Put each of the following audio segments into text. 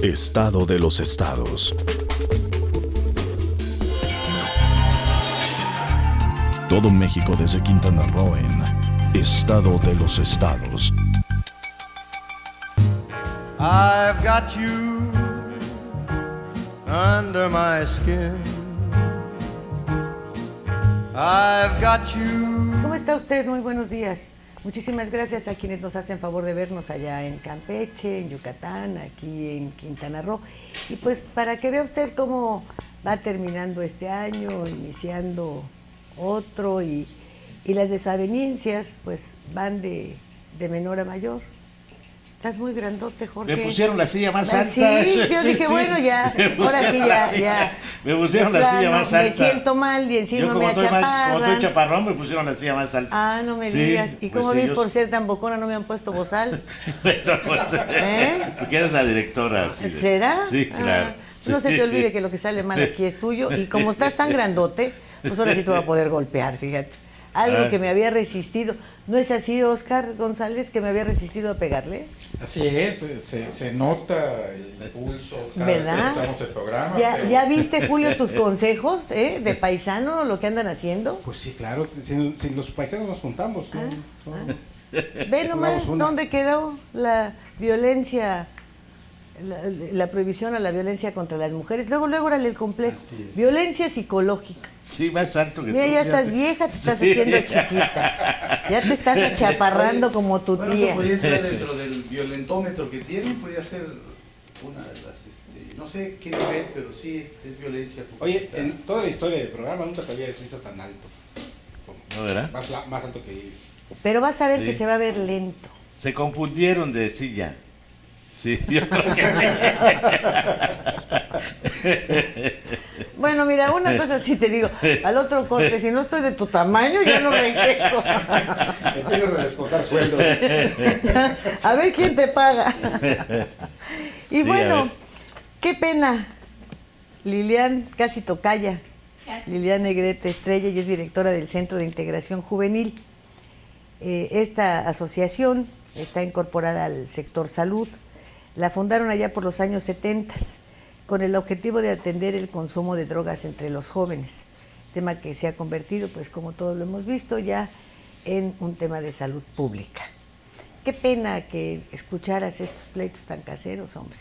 Estado de los estados. Todo México desde Quintana Roo en Estado de los estados. I've got you under my skin. I've got you. ¿Cómo está usted? Muy buenos días. Muchísimas gracias a quienes nos hacen favor de vernos allá en Campeche, en Yucatán, aquí en Quintana Roo. Y pues para que vea usted cómo va terminando este año, iniciando otro y las desavenencias pues van de menor a mayor. Estás muy grandote, Jorge. Me pusieron la silla más alta. Sí, yo dije, bueno, ya, ahora sí, ya. Me pusieron la silla más alta. Me siento mal y encima me achaparran. Como estoy chaparrón, me pusieron la silla más alta. Ah, no me digas. ¿Y cómo vi por ser tan bocona no me han puesto bozal? Porque eres la directora. ¿Será? Sí, claro. No se te olvide que lo que sale mal aquí es tuyo. Y como estás tan grandote, pues ahora sí te voy a poder golpear, fíjate. Algo que me había resistido. ¿No es así, Oscar González, que me había resistido a pegarle? Así es, se nota el impulso cada vez que ¿verdad? empezamos el programa. ¿Ya viste, Julio, tus consejos de paisano, lo que andan haciendo? Pues sí, claro, si los paisanos nos juntamos. Ve nomás dónde quedó la violencia, la prohibición a la violencia contra las mujeres. Luego, órale el complejo. Violencia psicológica. Sí, más alto que Mira, tú. ya estás vieja, te estás haciendo chiquita. Ya te estás achaparrando como tu tía. Eso podría entrar dentro del violentómetro que tienen, podría ser una de las, no sé qué nivel, pero sí es violencia. Oye, en toda la historia del programa nunca te habías visto tan alto. ¿No, verdad? Más alto que él. Pero vas a ver Sí. que se va a ver lento. Se confundieron de silla. Sí, yo creo que Bueno, mira, una cosa sí te digo, al otro corte, si no estoy de tu tamaño, ya no regreso. Empiezas a descontar sueldos. A ver quién te paga. Y Sí, bueno, qué pena. Lilian, casi tocaya. Lilian Negrete Estrella, y es directora del Centro de Integración Juvenil. Esta asociación está incorporada al sector salud. La fundaron allá por los años 70 con el objetivo de atender el consumo de drogas entre los jóvenes, tema que se ha convertido, pues como todos lo hemos visto, ya en un tema de salud pública. Qué pena que escucharas estos pleitos tan caseros, hombre.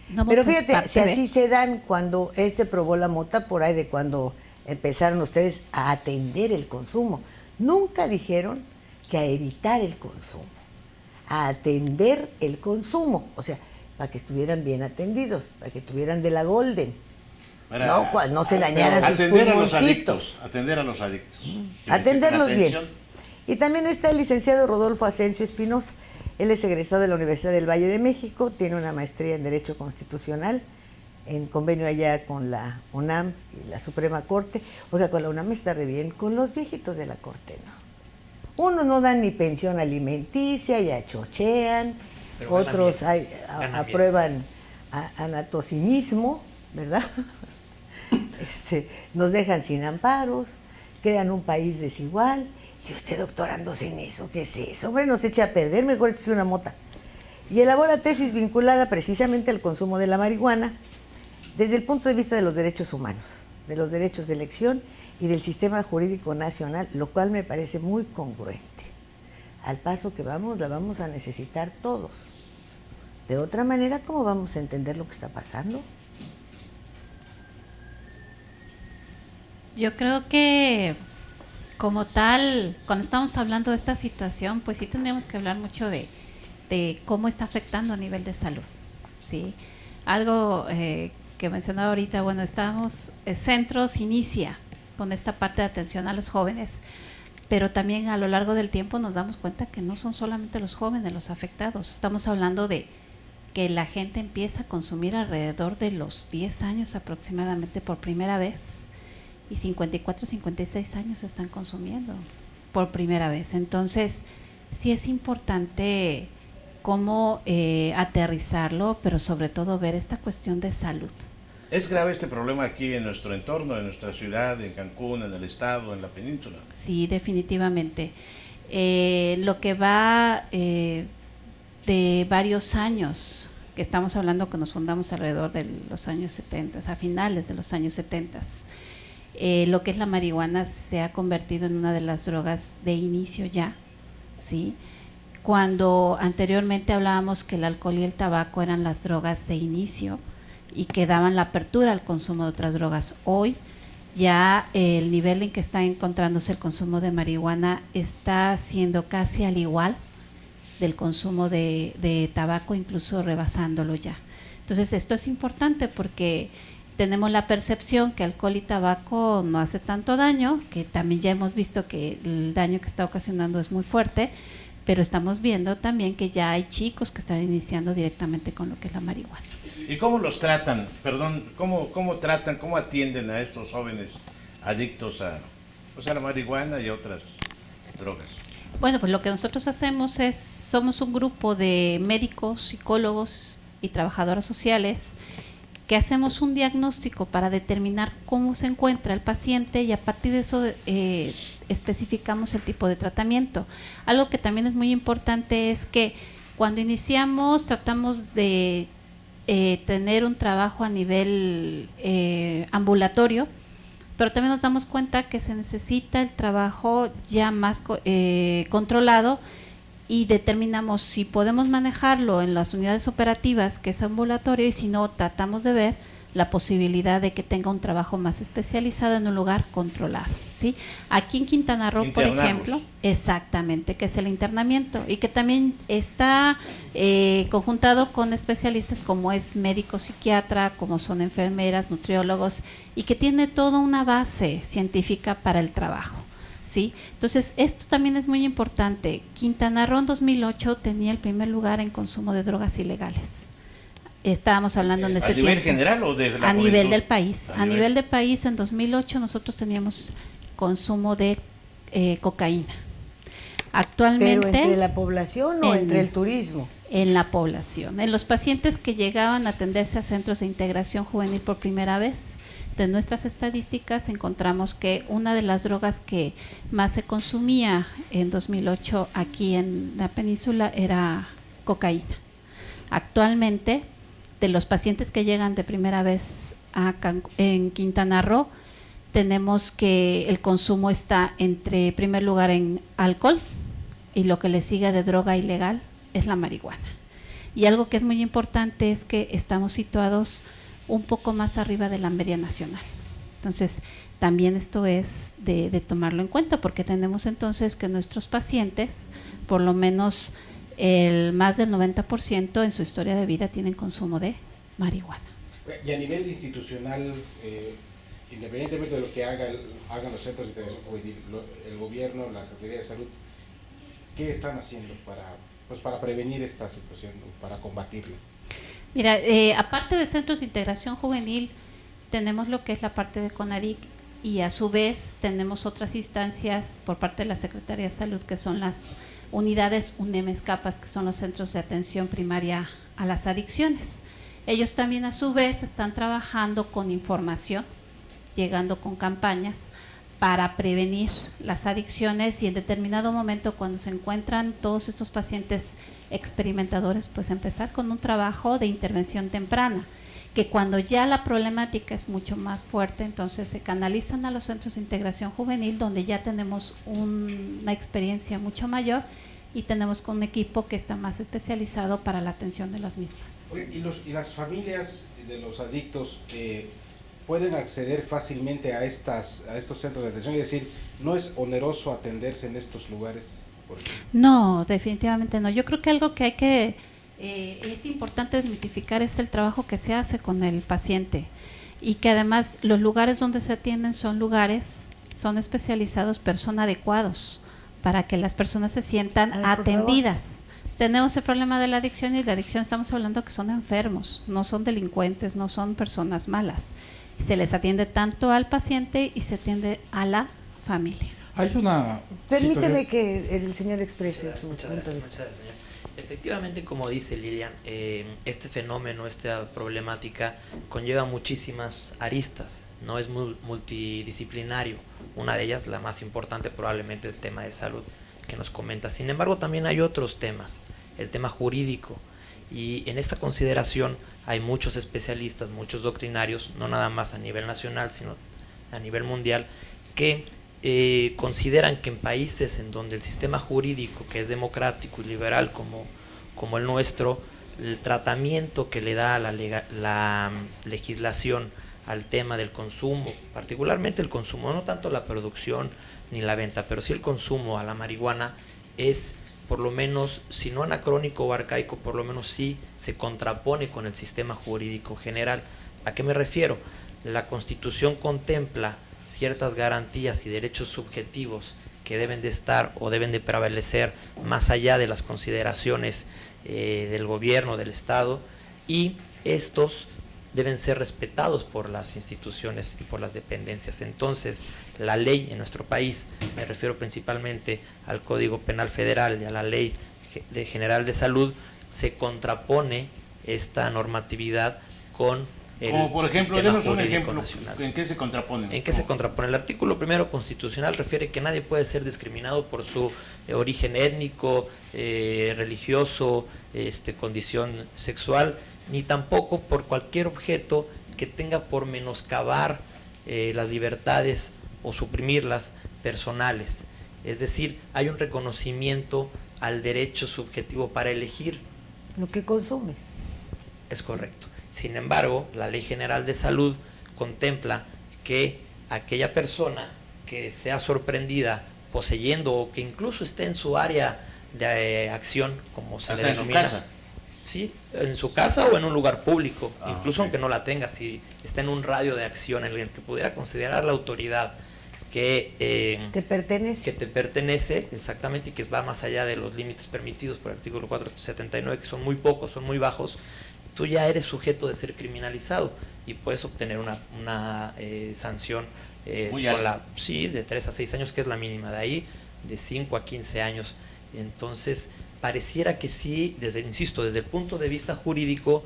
No, pero pues, fíjate, si así se dan cuando probó la mota, por ahí de cuando empezaron ustedes a atender el consumo. Nunca dijeron que a evitar el consumo, a atender el consumo, o sea, para que estuvieran bien atendidos, para que tuvieran de la Golden, no se dañaran sus atender a los pulmoncitos. adictos. Atenderlos bien. Atención. Y también está el licenciado Rodolfo Asensio Espinosa. Él es egresado de la Universidad del Valle de México, tiene una maestría en Derecho Constitucional, en convenio allá con la UNAM y la Suprema Corte. Oiga, con la UNAM está re bien, con los viejitos de la Corte, ¿no? Unos no dan ni pensión alimenticia, ya chochean, pero otros aprueban anatocinismo, ¿verdad? Nos dejan sin amparos, crean un país desigual. Y usted doctorándose en eso, ¿qué es eso? Hombre, nos echa a perder, mejor échese una mota. Y elabora tesis vinculada precisamente al consumo de la marihuana desde el punto de vista de los derechos humanos, de los derechos de elección y del sistema jurídico nacional, lo cual me parece muy congruente. Al paso que vamos, la vamos a necesitar todos. De otra manera, ¿cómo vamos a entender lo que está pasando? Yo creo que como tal, cuando estamos hablando de esta situación, pues sí tendríamos que hablar mucho de cómo está afectando a nivel de salud, ¿sí? Algo que mencionaba ahorita, bueno, Centros inicia con esta parte de atención a los jóvenes, pero también a lo largo del tiempo nos damos cuenta que no son solamente los jóvenes los afectados. Estamos hablando de que la gente empieza a consumir alrededor de los 10 años aproximadamente por primera vez, y 54, 56 años están consumiendo por primera vez. Entonces, sí es importante cómo aterrizarlo, pero sobre todo ver esta cuestión de salud. ¿Es grave este problema aquí en nuestro entorno, en nuestra ciudad, en Cancún, en el estado, en la península? Sí, definitivamente. Lo que va de varios años, que estamos hablando que nos fundamos alrededor de los años 70, a finales de los años 70, lo que es la marihuana se ha convertido en una de las drogas de inicio ya, ¿sí? Cuando anteriormente hablábamos que el alcohol y el tabaco eran las drogas de inicio y que daban la apertura al consumo de otras drogas, hoy ya el nivel en que está encontrándose el consumo de marihuana está siendo casi al igual del consumo de tabaco, incluso rebasándolo ya. Entonces esto es importante porque tenemos la percepción que alcohol y tabaco no hace tanto daño, que también ya hemos visto que el daño que está ocasionando es muy fuerte, pero estamos viendo también que ya hay chicos que están iniciando directamente con lo que es la marihuana. ¿Y cómo los tratan? Perdón, ¿cómo tratan, cómo atienden a estos jóvenes adictos a la marihuana y a otras drogas? Bueno, pues lo que nosotros hacemos es, somos un grupo de médicos, psicólogos y trabajadoras sociales que hacemos un diagnóstico para determinar cómo se encuentra el paciente y a partir de eso especificamos el tipo de tratamiento. Algo que también es muy importante es que cuando iniciamos tratamos de tener un trabajo a nivel ambulatorio, pero también nos damos cuenta que se necesita el trabajo ya más controlado y determinamos si podemos manejarlo en las unidades operativas, que es ambulatorio, y si no, tratamos de ver la posibilidad de que tenga un trabajo más especializado en un lugar controlado, ¿sí? Aquí en Quintana Roo, por ejemplo, exactamente, que es el internamiento y que también está conjuntado con especialistas como es médico psiquiatra, como son enfermeras, nutriólogos, y que tiene toda una base científica para el trabajo, ¿sí? Entonces, esto también es muy importante. Quintana Roo en 2008 tenía el primer lugar en consumo de drogas ilegales. Estábamos hablando en ese tiempo. ¿A nivel general o de la a juventud? Nivel del país. A nivel del país, en 2008 nosotros teníamos consumo de cocaína. Actualmente. ¿Pero entre la población o entre el turismo? En la población. En los pacientes que llegaban a atenderse a centros de integración juvenil por primera vez, de nuestras estadísticas encontramos que una de las drogas que más se consumía en 2008 aquí en la península era cocaína. Actualmente, de los pacientes que llegan de primera vez en Quintana Roo, tenemos que el consumo está entre primer lugar en alcohol y lo que le sigue de droga ilegal es la marihuana. Y algo que es muy importante es que estamos situados un poco más arriba de la media nacional. Entonces, también esto es de tomarlo en cuenta porque tenemos entonces que nuestros pacientes, por lo menos más del 90% en su historia de vida tienen consumo de marihuana. Y a nivel institucional, independientemente de lo que hagan los centros de integración juvenil, el gobierno, la Secretaría de Salud, ¿qué están haciendo para prevenir esta situación, para combatirla? Mira, aparte de centros de integración juvenil, tenemos lo que es la parte de CONADIC y a su vez tenemos otras instancias por parte de la Secretaría de Salud que son las unidades UNEM-ESCAPAS, que son los centros de atención primaria a las adicciones. Ellos también a su vez están trabajando con información, llegando con campañas para prevenir las adicciones y en determinado momento cuando se encuentran todos estos pacientes experimentadores, pues empezar con un trabajo de intervención temprana, que cuando ya la problemática es mucho más fuerte, entonces se canalizan a los centros de integración juvenil donde ya tenemos una experiencia mucho mayor y tenemos con un equipo que está más especializado para la atención de las mismas. ¿Y las familias de los adictos pueden acceder fácilmente a estos centros de atención? Es decir, ¿no es oneroso atenderse en estos lugares? No, definitivamente no. Yo creo que algo que es importante desmitificar es el trabajo que se hace con el paciente y que además los lugares donde se atienden son especializados, son adecuados para que las personas se sientan atendidas. Tenemos el problema de la adicción y la adicción estamos hablando que son enfermos, no son delincuentes, no son personas malas. Se les atiende tanto al paciente y se atiende a la familia. Hay una... Permíteme que el señor exprese su Muchas punto de gracias, vista. señor. Efectivamente, como dice Lilian, este fenómeno, esta problemática conlleva muchísimas aristas, no es multidisciplinario. Una de ellas, la más importante, probablemente el tema de salud que nos comenta. Sin embargo, también hay otros temas el tema jurídico. Y en esta consideración hay muchos especialistas, muchos doctrinarios, no nada más a nivel nacional, sino a nivel mundial, que consideran que en países en donde el sistema jurídico, que es democrático y liberal como el nuestro, el tratamiento que le da la legislación al tema del consumo, particularmente el consumo, no tanto la producción ni la venta, pero sí el consumo a la marihuana, es por lo menos, si no anacrónico o arcaico, por lo menos sí se contrapone con el sistema jurídico general. ¿A qué me refiero? La Constitución contempla ciertas garantías y derechos subjetivos que deben de estar o deben de prevalecer más allá de las consideraciones del gobierno, del Estado, y estos deben ser respetados por las instituciones y por las dependencias. Entonces, la ley en nuestro país, me refiero principalmente al Código Penal Federal y a la Ley General de Salud, se contrapone esta normatividad con el como por ejemplo, sistema denos un jurídico ejemplo, nacional. ¿en qué se contraponen? ¿En qué se contrapone? El artículo 1 constitucional refiere que nadie puede ser discriminado por su origen étnico, religioso, condición sexual, ni tampoco por cualquier objeto que tenga por menoscabar las libertades o suprimirlas personales. Es decir, hay un reconocimiento al derecho subjetivo para elegir lo que consumes. Es correcto. Sin embargo, la Ley General de Salud contempla que aquella persona que sea sorprendida poseyendo o que incluso esté en su área de acción, como se le denomina, en su casa. Sí, en su casa o en un lugar público, incluso okay. Aunque no la tenga, si está en un radio de acción en el que pudiera considerar la autoridad que te pertenece, exactamente, y que va más allá de los límites permitidos por el artículo 479, que son muy pocos, son muy bajos, tú ya eres sujeto de ser criminalizado y puedes obtener una sanción de 3 a 6 años, que es la mínima, de ahí de 5 a 15 años. Entonces, pareciera que sí, desde el punto de vista jurídico,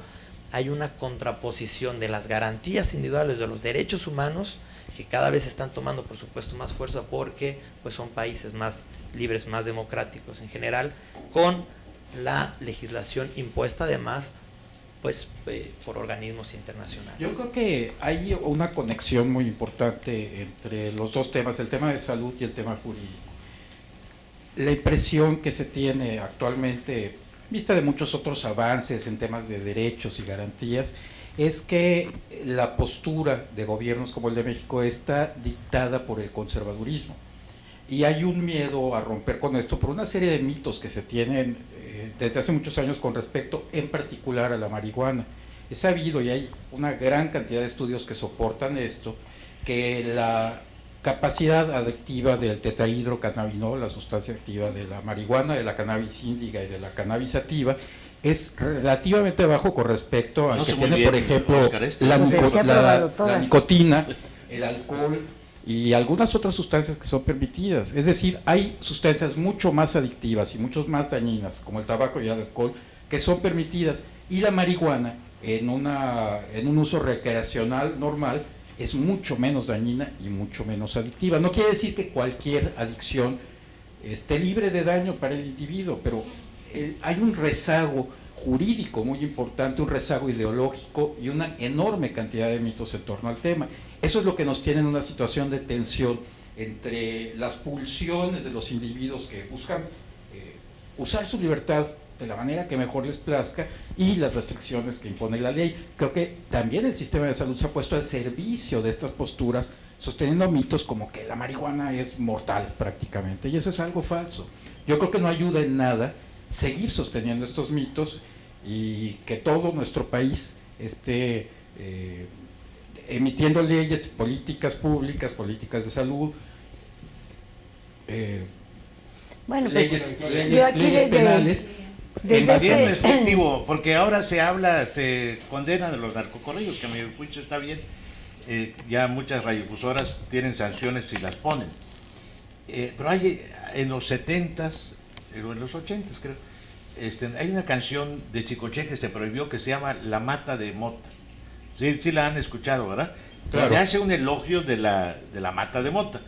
hay una contraposición de las garantías individuales de los derechos humanos, que cada vez están tomando, por supuesto, más fuerza porque pues son países más libres, más democráticos en general, con la legislación impuesta además pues por organismos internacionales. Yo creo que hay una conexión muy importante entre los dos temas, el tema de salud y el tema jurídico. La impresión que se tiene actualmente, en vista de muchos otros avances en temas de derechos y garantías, es que la postura de gobiernos como el de México está dictada por el conservadurismo. Y hay un miedo a romper con esto por una serie de mitos que se tienen desde hace muchos años con respecto en particular a la marihuana. Es sabido, y hay una gran cantidad de estudios que soportan esto, que la capacidad adictiva del tetrahidrocannabinol, la sustancia activa de la marihuana, de la cannabis índica y de la cannabis sativa, es relativamente bajo con respecto a que tiene, por ejemplo, la nicotina, el alcohol y algunas otras sustancias que son permitidas. Es decir, hay sustancias mucho más adictivas y mucho más dañinas, como el tabaco y el alcohol, que son permitidas, y la marihuana, en un uso recreacional normal, es mucho menos dañina y mucho menos adictiva. No quiere decir que cualquier adicción esté libre de daño para el individuo, pero hay un rezago jurídico muy importante, un rezago ideológico y una enorme cantidad de mitos en torno al tema. Eso es lo que nos tiene en una situación de tensión entre las pulsiones de los individuos que buscan usar su libertad de la manera que mejor les plazca y las restricciones que impone la ley. Creo que también el sistema de salud se ha puesto al servicio de estas posturas, sosteniendo mitos como que la marihuana es mortal prácticamente, y eso es algo falso. Yo creo que no ayuda en nada seguir sosteniendo estos mitos y que todo nuestro país esté emitiendo leyes, políticas públicas, políticas de salud, bueno, leyes penales. Bien restrictivo, porque ahora se condenan a los narcocorridos, que a mi juicio está bien. Ya muchas radiodifusoras tienen sanciones si las ponen. Pero hay en los 70s, en los 80s creo, hay una canción de Chicoche que se prohibió que se llama La Mata de Mota. Sí la han escuchado, ¿verdad? Claro. Le hace un elogio de la mata de mota.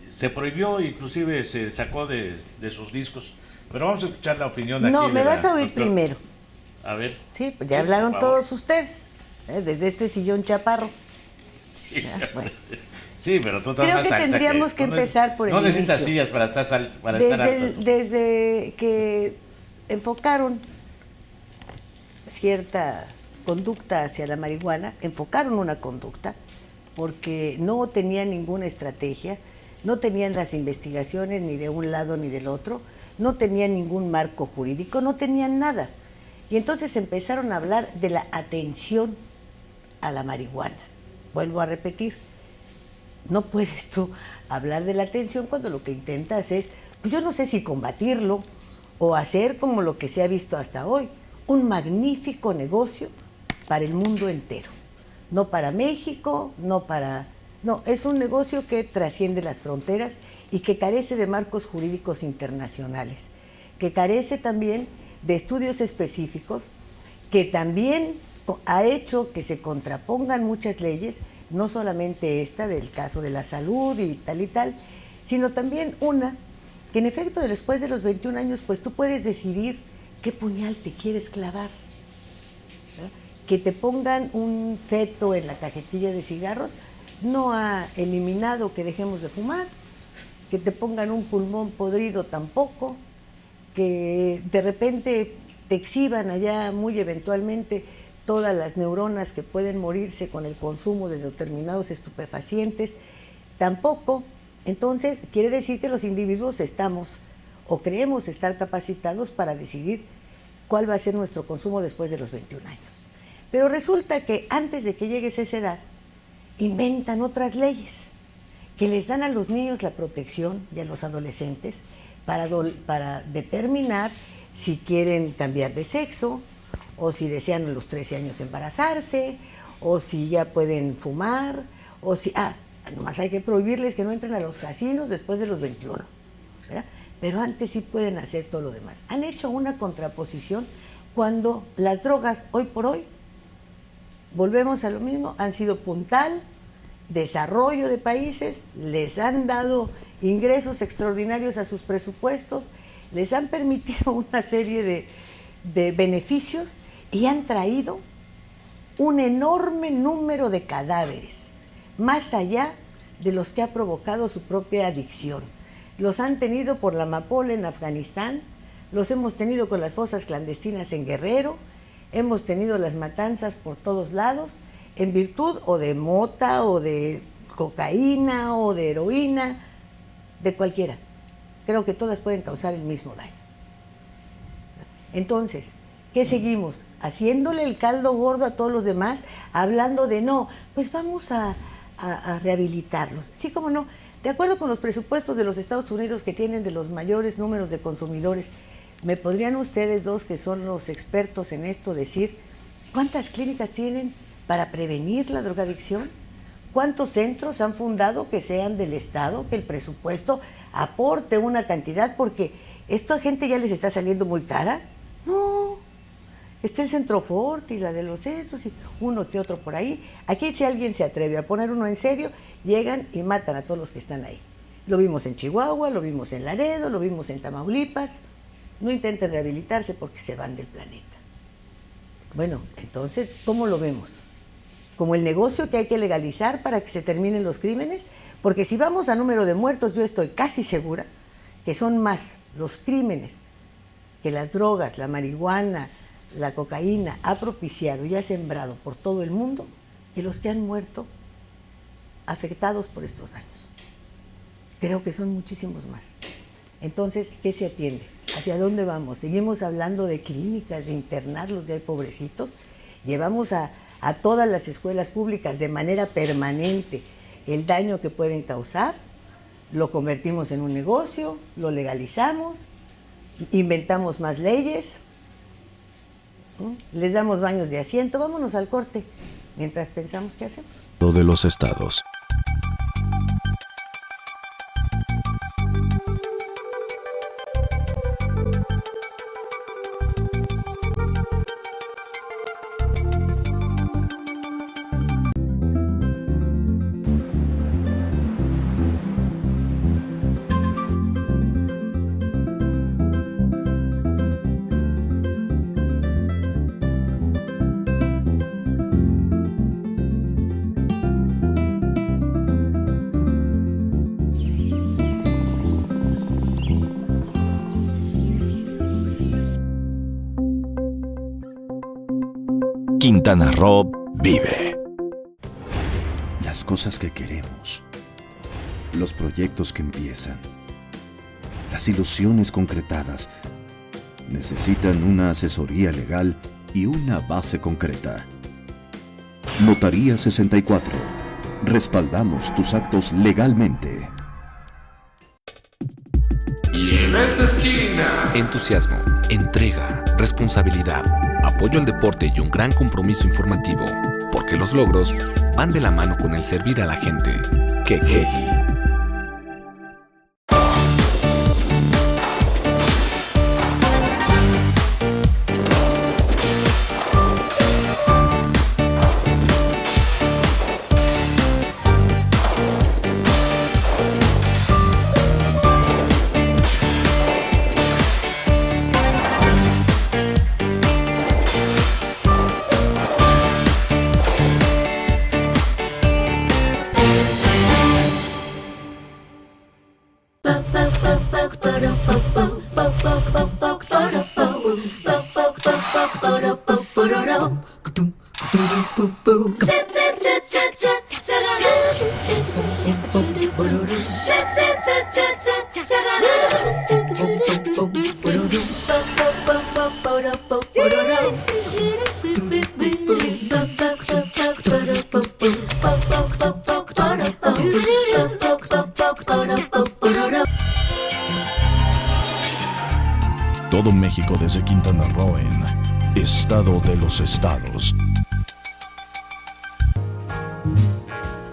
Se prohibió, inclusive se sacó de sus discos, Pero vamos a escuchar la opinión de aquí. No, me de vas la a oír doctora. primero. A ver. Sí, pues ya Sí, hablaron por favor. todos ustedes, desde este sillón chaparro. Sí. Ah, bueno. Sí, pero tú estás Creo más que alta tendríamos que tú no- empezar por el No necesitas inicio. sillas para estar alto. Desde que enfocaron cierta conducta hacia la marihuana, enfocaron una conducta porque no tenían ninguna estrategia, no tenían las investigaciones ni de un lado ni del otro, no tenían ningún marco jurídico, no tenían nada. Y entonces empezaron a hablar de la atención a la marihuana. Vuelvo a repetir, no puedes tú hablar de la atención cuando lo que intentas es, pues yo no sé si combatirlo o hacer como lo que se ha visto hasta hoy, un magnífico negocio para el mundo entero. No para México, no, es un negocio que trasciende las fronteras y que carece de marcos jurídicos internacionales, que carece también de estudios específicos, que también ha hecho que se contrapongan muchas leyes, no solamente esta del caso de la salud y tal, sino también una que en efecto después de los 21 años pues tú puedes decidir qué puñal te quieres clavar. Que te pongan un feto en la cajetilla de cigarros no ha eliminado que dejemos de fumar, que te pongan un pulmón podrido tampoco, que de repente te exhiban allá muy eventualmente todas las neuronas que pueden morirse con el consumo de determinados estupefacientes, tampoco. Entonces quiere decir que los individuos estamos o creemos estar capacitados para decidir cuál va a ser nuestro consumo después de los 21 años. Pero resulta que antes de que llegues a esa edad, inventan otras leyes que les dan a los niños la protección y a los adolescentes para determinar si quieren cambiar de sexo, o si desean a los 13 años embarazarse, o si ya pueden fumar, o si... nomás hay que prohibirles que no entren a los casinos después de los 21, ¿verdad? Pero antes sí pueden hacer todo lo demás. Han hecho una contraposición cuando las drogas, hoy por hoy, volvemos a lo mismo, han sido puntal, desarrollo de países, les han dado ingresos extraordinarios a sus presupuestos, les han permitido una serie de beneficios y han traído un enorme número de cadáveres, más allá de los que ha provocado su propia adicción. Los han tenido por la amapola en Afganistán, los hemos tenido con las fosas clandestinas en Guerrero, hemos tenido las matanzas por todos lados, en virtud o de mota, o de cocaína, o de heroína, de cualquiera. Creo que todas pueden causar el mismo daño. Entonces, ¿qué seguimos? Haciéndole el caldo gordo a todos los demás, hablando de no, pues vamos a rehabilitarlos. Sí, cómo no. De acuerdo con los presupuestos de los Estados Unidos, que tienen de los mayores números de consumidores, ¿me podrían ustedes dos, que son los expertos en esto, decir cuántas clínicas tienen para prevenir la drogadicción? ¿Cuántos centros han fundado que sean del Estado, que el presupuesto aporte una cantidad? Porque esta gente ya les está saliendo muy cara. No, está el Centrofort y la de los estos y uno que otro por ahí. Aquí, si alguien se atreve a poner uno en serio, llegan y matan a todos los que están ahí. Lo vimos en Chihuahua, lo vimos en Laredo, lo vimos en Tamaulipas. No intenten rehabilitarse porque se van del planeta. Bueno, entonces, ¿cómo lo vemos? ¿Como el negocio que hay que legalizar para que se terminen los crímenes? Porque si vamos a número de muertos, yo estoy casi segura que son más los crímenes que las drogas, la marihuana, la cocaína ha propiciado y ha sembrado por todo el mundo que los que han muerto afectados por estos años. Creo que son muchísimos más. Entonces, ¿qué se atiende? ¿Hacia dónde vamos? ¿Seguimos hablando de clínicas, de internarlos, de ahí pobrecitos? ¿Llevamos a todas las escuelas públicas de manera permanente el daño que pueden causar? ¿Lo convertimos en un negocio? ¿Lo legalizamos? ¿Inventamos más leyes? ¿Les damos baños de asiento? Vámonos al corte mientras pensamos qué hacemos. De los estados. Quintana Roo vive. Las cosas que queremos, los proyectos que empiezan, las ilusiones concretadas, necesitan una asesoría legal y una base concreta. Notaría 64. Respaldamos tus actos legalmente. Y en esta esquina, entusiasmo, entrega, responsabilidad, apoyo al deporte y un gran compromiso informativo, porque los logros van de la mano con el servir a la gente. Que Todo México desde Quintana Roo en Estado de los Estados.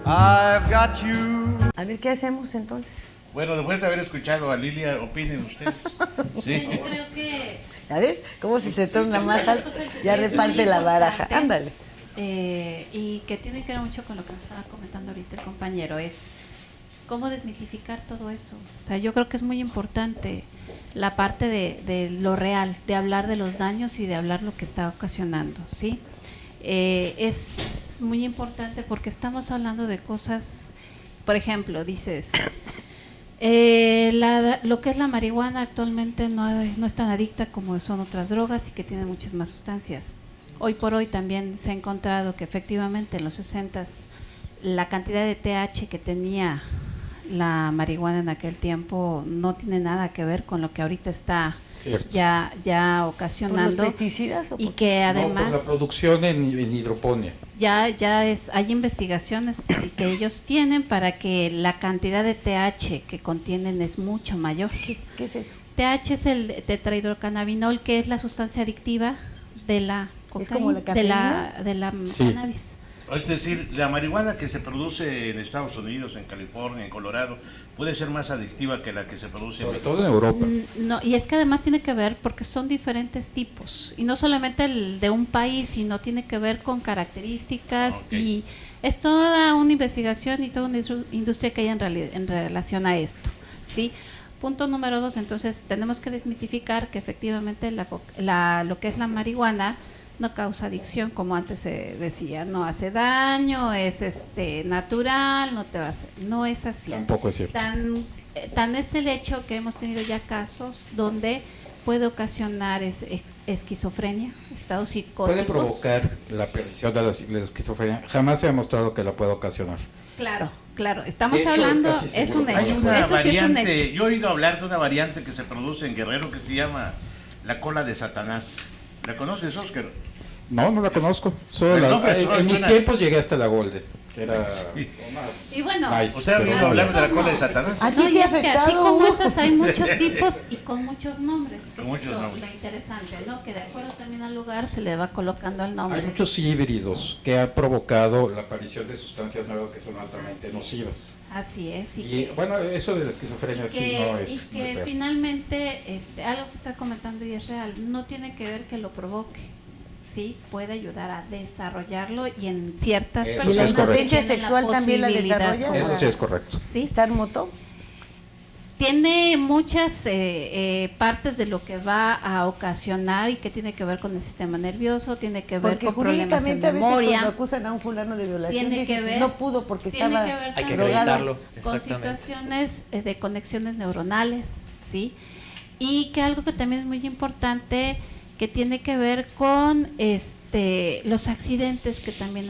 I've got you. A ver, ¿qué hacemos entonces? Bueno, después de haber escuchado a Lilia, opinen ustedes. Sí. Yo creo que ¿Ya ves? Como si se torna más alto, ya reparte la baraja. Ándale. Y que tiene que ver mucho con lo que nos estaba comentando ahorita el compañero, es cómo desmitificar todo eso. O sea, yo creo que es muy importante la parte de lo real, de hablar de los daños y de hablar lo que está ocasionando, ¿sí? Es muy importante porque estamos hablando de cosas, por ejemplo, dices, lo que es la marihuana actualmente no es tan adicta como son otras drogas y que tiene muchas más sustancias. Hoy por hoy también se ha encontrado que efectivamente en los 60s la cantidad de TH que tenía la marihuana en aquel tiempo no tiene nada que ver con lo que ahorita está ya ocasionando. ¿Por los pesticidas o y por que además por la producción en hidroponía. Hay investigaciones que ellos tienen para que la cantidad de TH que contienen es mucho mayor. ¿Qué es eso? TH es el tetrahidrocannabinol, que es la sustancia adictiva de la cocaína, ¿Es como la cafeína? de la Sí. cannabis. Es decir, la marihuana que se produce en Estados Unidos, en California, en Colorado, puede ser más adictiva que la que se produce Sobre en México. todo en Europa. No, y es que además tiene que ver porque son diferentes tipos, y no solamente el de un país, sino tiene que ver con características, y es toda una investigación y toda una industria que hay en relación a esto, ¿sí? Punto número 2, entonces tenemos que desmitificar que efectivamente lo que es la marihuana no causa adicción, como antes se decía, no hace daño, es natural, no te va a hacer, no es así. Tampoco es cierto. Tan es el hecho que hemos tenido ya casos donde puede ocasionar esquizofrenia, estados psicóticos. Puede provocar la aparición de la esquizofrenia. Jamás se ha demostrado que la puede ocasionar. Claro, estamos De hecho, hablando, es un casi hecho, seguro. Hay una eso sí es un variante, hecho. yo he oído hablar de una variante que se produce en Guerrero que se llama la cola de Satanás. ¿La conoces, Oscar? No la conozco. Solo El nombre en mis suena- tiempos llegué hasta la Golden, que era Sí. más Y bueno, nice, ¿Usted ha pero oído no hablar había. de la cola de Satanás? ¿A ti No, te y ha es que así afectado? como esas hay muchos tipos y con muchos nombres, que Con eso muchos es lo nombres. interesante, ¿no? Que de acuerdo también al lugar se le va colocando el nombre. Hay muchos híbridos que han provocado la aparición de sustancias nuevas que son altamente nocivas. Así es. Y bueno, eso de la esquizofrenia sí no es y muy que feo. finalmente algo que está comentando y es real, no tiene que ver que lo provoque, sí, puede ayudar a desarrollarlo y en ciertas Eso personas sí es correcto. tienen ¿La potencia sexual también la posibilidad. desarrolla? Eso sí es correcto. Sí, ¿Estar moto? tiene muchas partes de lo que va a ocasionar y que tiene que ver con el sistema nervioso, tiene que ver Porque con problemas en jurídicamente a veces memoria. cuando acusan a un fulano de violación Tiene dicen que que ver- no pudo porque tiene estaba que ver Hay que también acreditarlo, con exactamente. situaciones de conexiones neuronales, ¿sí? Y que algo que también es muy importante, que tiene que ver con los accidentes que también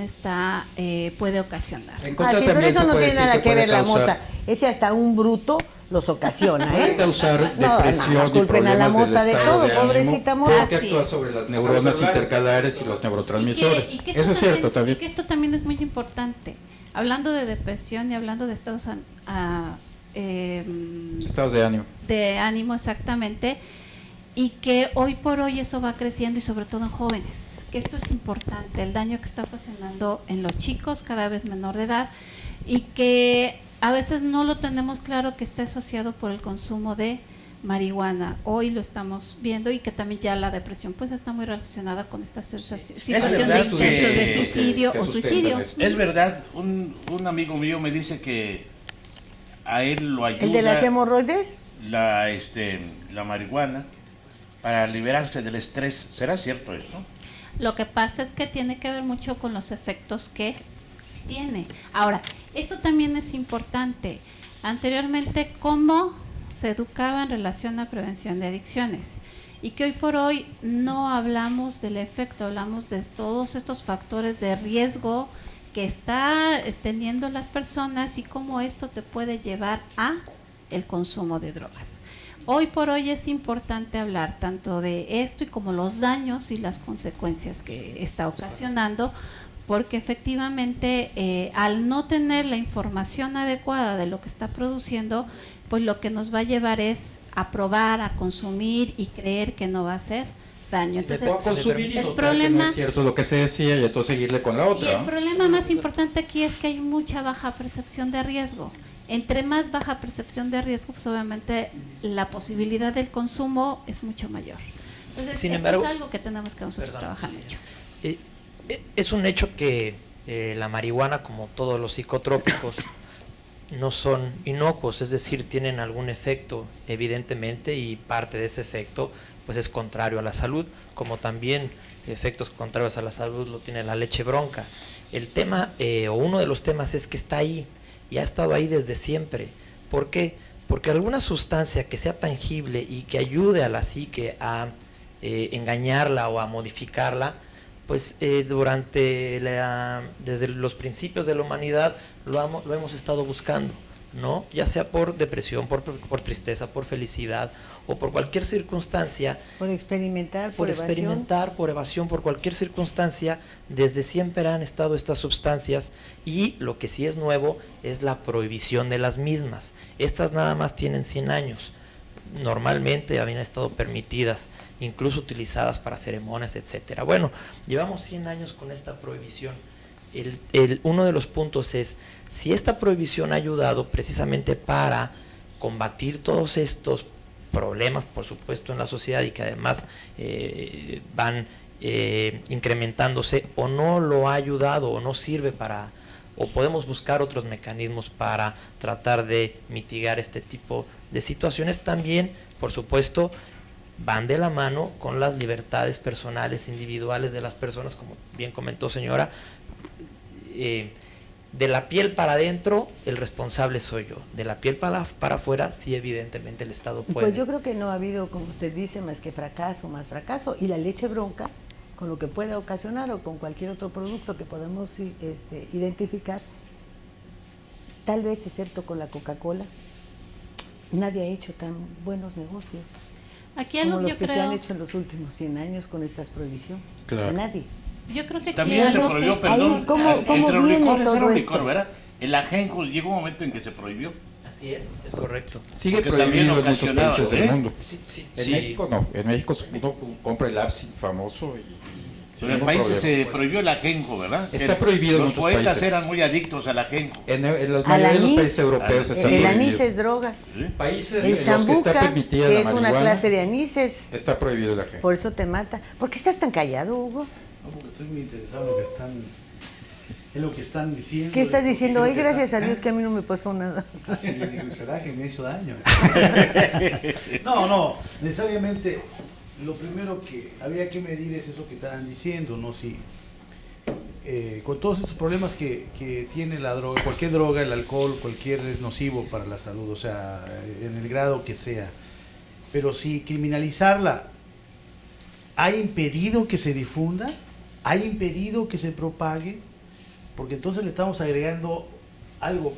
puede ocasionar. Sí, pero eso no tiene nada que ver la mota. Ese hasta un bruto los ocasiona, Puede causar depresión y culpen a la problemas mota del de estado todo, de ánimo, pobrecita mota. porque actúa sobre las neuronas intercalares y los neurotransmisores. Y que Eso es cierto también. Y que esto también es muy importante. Hablando de depresión y hablando de estados Estados de ánimo. De ánimo, exactamente. Y que hoy por hoy eso va creciendo y sobre todo en jóvenes. Que esto es importante, el daño que está ocasionando en los chicos cada vez menor de edad y que a veces no lo tenemos claro que está asociado por el consumo de marihuana. Hoy lo estamos viendo y que también ya la depresión pues está muy relacionada con esta situación de intento de suicidio o suicidio. Es verdad, un amigo mío me dice que a él lo ayuda. ¿El de las hemorroides? La marihuana para liberarse del estrés. ¿Será cierto esto? Lo que pasa es que tiene que ver mucho con los efectos que tiene. Ahora, esto también es importante. Anteriormente, ¿cómo se educaba en relación a prevención de adicciones? Y que hoy por hoy no hablamos del efecto, hablamos de todos estos factores de riesgo que está teniendo las personas y cómo esto te puede llevar a el consumo de drogas. Hoy por hoy es importante hablar tanto de esto y como los daños y las consecuencias que está ocasionando, porque efectivamente al no tener la información adecuada de lo que está produciendo, pues lo que nos va a llevar es a probar, a consumir y creer que no va a hacer daño. Entonces, el problema no es cierto lo que se decía y entonces seguirle con la otra. Y el problema más importante aquí es que hay mucha baja percepción de riesgo. Entre más baja percepción de riesgo, pues obviamente la posibilidad del consumo es mucho mayor. Entonces, sin embargo, es algo que tenemos que nosotros trabajar mucho. Es un hecho que la marihuana, como todos los psicotrópicos, no son inocuos, es decir, tienen algún efecto, evidentemente, y parte de ese efecto pues es contrario a la salud, como también efectos contrarios a la salud lo tiene la leche bronca. El tema, o uno de los temas, es que está ahí, y ha estado ahí desde siempre. ¿Por qué? Porque alguna sustancia que sea tangible y que ayude a la psique a engañarla o a modificarla, pues desde los principios de la humanidad lo hemos estado buscando, ¿no? Ya sea por depresión, por tristeza, por felicidad o por cualquier circunstancia. Por experimentar, por evasión, por cualquier circunstancia, desde siempre han estado estas sustancias y lo que sí es nuevo es la prohibición de las mismas. Estas nada más tienen 100 años. Normalmente habían estado permitidas, incluso utilizadas para ceremonias, etcétera. Bueno, llevamos 100 años con esta prohibición. Uno de los puntos es, si esta prohibición ha ayudado precisamente para combatir todos estos problemas, por supuesto, en la sociedad y que además van incrementándose, o no lo ha ayudado o no sirve para, o podemos buscar otros mecanismos para tratar de mitigar este tipo de situaciones, también, por supuesto, van de la mano con las libertades personales, individuales de las personas, como bien comentó señora. De la piel para adentro, el responsable soy yo. De la piel para afuera, sí, evidentemente el Estado puede. Pues yo creo que no ha habido, como usted dice, más que fracaso, más fracaso. Y la leche bronca, con lo que puede ocasionar o con cualquier otro producto que podemos identificar, tal vez, excepto con la Coca-Cola, nadie ha hecho tan buenos negocios aquí como los yo que creo, se han hecho en los últimos 100 años con estas prohibiciones. Claro. Nadie. Yo creo que también se prohibió, perdón, ¿cómo entre los viene licores todo era un esto? licor, ¿verdad? El ajenjo llegó un momento en que se prohibió. Así es correcto. Sigue Porque prohibido en también muchos países del mundo. Sí, En México no, en México uno compra el absinthe famoso pero en países se prohibió el ajenjo, ¿verdad? Está prohibido en los otros poetas países. eran muy adictos al ajenjo. En la mayoría de los países europeos está prohibido. El anís es droga. ¿Sí? Países El en los que está sambuca, permitida que la es una marihuana, clase de anises, está prohibido el ajenjo. por eso te mata. ¿Por qué estás tan callado, Hugo? No, porque estoy muy interesado en lo que están diciendo. ¿Qué estás diciendo? Hoy, Ay, gracias a Dios que a mí no me pasó nada. Así es, será que me hizo daño. No, necesariamente lo primero que habría que medir es eso que estaban diciendo, ¿no? Si con todos estos problemas que tiene la droga, cualquier droga, el alcohol, cualquier es nocivo para la salud, o sea, en el grado que sea. Pero si criminalizarla ha impedido que se difunda, ha impedido que se propague, porque entonces le estamos agregando algo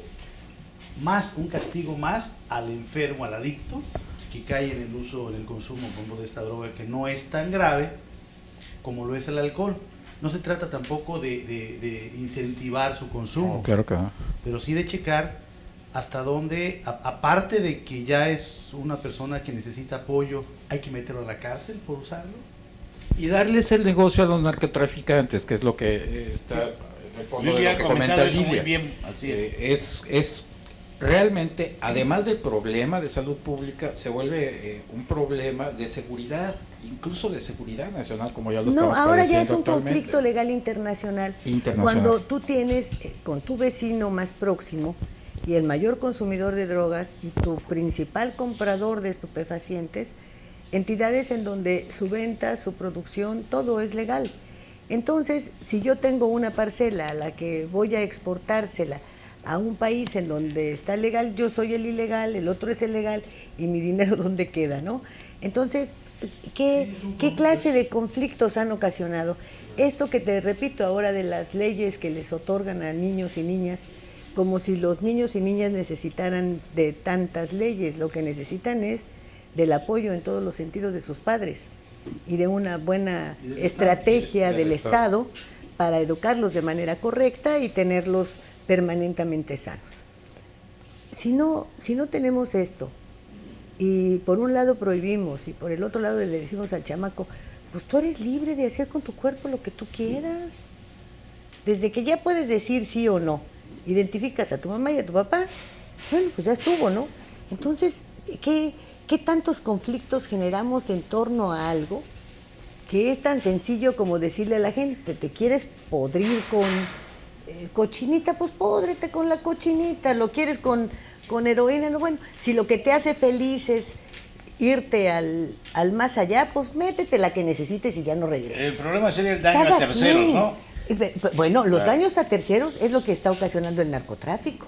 más, un castigo más al enfermo, al adicto, que cae en el uso, en el consumo de esta droga, que no es tan grave como lo es el alcohol. No se trata tampoco de incentivar su consumo, claro que no, pero sí de checar hasta dónde, aparte de que ya es una persona que necesita apoyo, hay que meterlo a la cárcel por usarlo. Y darles el negocio a los narcotraficantes, que es lo que está en el fondo de lo que comenta Lidia. Muy bien, así es. Es realmente, además del problema de salud pública, se vuelve un problema de seguridad, incluso de seguridad nacional, como ya lo estamos ahora ya es un actualmente. conflicto legal internacional. Cuando tú tienes con tu vecino más próximo y el mayor consumidor de drogas y tu principal comprador de estupefacientes, entidades en donde su venta, su producción, todo es legal. Entonces, si yo tengo una parcela a la que voy a exportársela a un país en donde está legal, yo soy el ilegal, el otro es el legal, y mi dinero ¿dónde queda, no? Entonces, ¿qué clase de conflictos han ocasionado? Esto que te repito ahora de las leyes que les otorgan a niños y niñas, como si los niños y niñas necesitaran de tantas leyes, lo que necesitan es del apoyo en todos los sentidos de sus padres y de una buena estrategia del Estado para educarlos de manera correcta y tenerlos permanentemente sanos. Si no tenemos esto, y por un lado prohibimos y por el otro lado le decimos al chamaco, pues tú eres libre de hacer con tu cuerpo lo que tú quieras. Desde que ya puedes decir sí o no, identificas a tu mamá y a tu papá, bueno, pues ya estuvo, ¿no? Entonces, ¿qué tantos conflictos generamos en torno a algo que es tan sencillo como decirle a la gente, te quieres podrir con cochinita, pues pódrete con la cochinita, lo quieres con heroína, no, bueno, si lo que te hace feliz es irte al más allá, pues métete la que necesites y ya no regreses. El problema sería el daño a terceros, ¿no? Bueno, los daños a terceros es lo que está ocasionando el narcotráfico.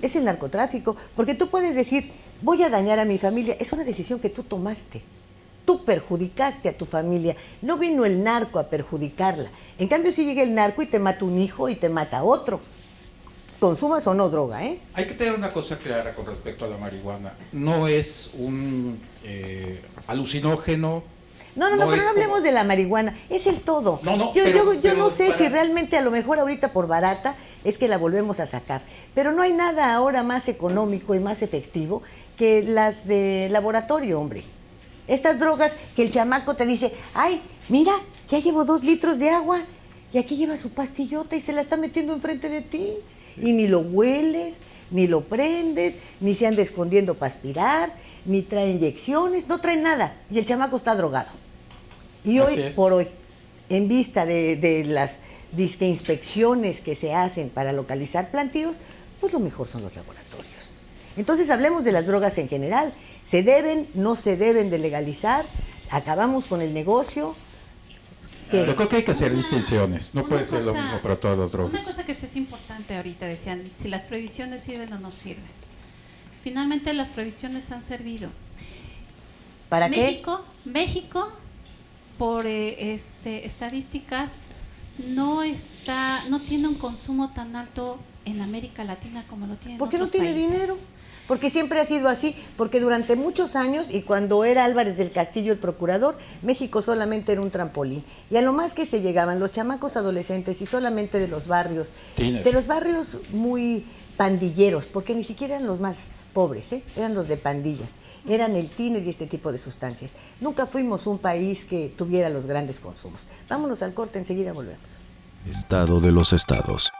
Es el narcotráfico, porque tú puedes decir, voy a dañar a mi familia, es una decisión que tú tomaste. Tú perjudicaste a tu familia, no vino el narco a perjudicarla. En cambio, si llega el narco y te mata un hijo y te mata a otro, consumas o no droga, ¿eh? Hay que tener una cosa clara con respecto a la marihuana. No es un alucinógeno. No, pero no hablemos de la marihuana, es el todo. Yo no sé si realmente a lo mejor ahorita por barata es que la volvemos a sacar, pero no hay nada ahora más económico y más efectivo que las de laboratorio, hombre. Estas drogas que el chamaco te dice, ay, mira, ya llevo 2 litros de agua y aquí lleva su pastillota y se la está metiendo enfrente de ti. Sí. Y ni lo hueles, ni lo prendes, ni se anda escondiendo para aspirar, ni trae inyecciones, no trae nada. Y el chamaco está drogado. Y hoy por hoy, en vista de las inspecciones que se hacen para localizar plantíos, pues lo mejor son los laboratorios. Entonces hablemos de las drogas en general. ¿Se deben, no se deben de legalizar? ¿Acabamos con el negocio? Yo creo que hay que hacer distinciones, no puede ser lo mismo para todas las drogas. Una cosa que sí es importante ahorita, decían, si las prohibiciones sirven o no sirven. Finalmente las prohibiciones han servido. ¿Para México, por estadísticas, no tiene un consumo tan alto en América Latina como lo tiene en otros países. ¿Por qué no tiene dinero? Porque siempre ha sido así, porque durante muchos años, y cuando era Álvarez del Castillo el procurador, México solamente era un trampolín. Y a lo más que se llegaban los chamacos adolescentes y solamente de los barrios, muy pandilleros, porque ni siquiera eran los más pobres, eran los de pandillas, eran el tiner y este tipo de sustancias. Nunca fuimos un país que tuviera los grandes consumos. Vámonos al corte, enseguida volvemos. Estado de los estados.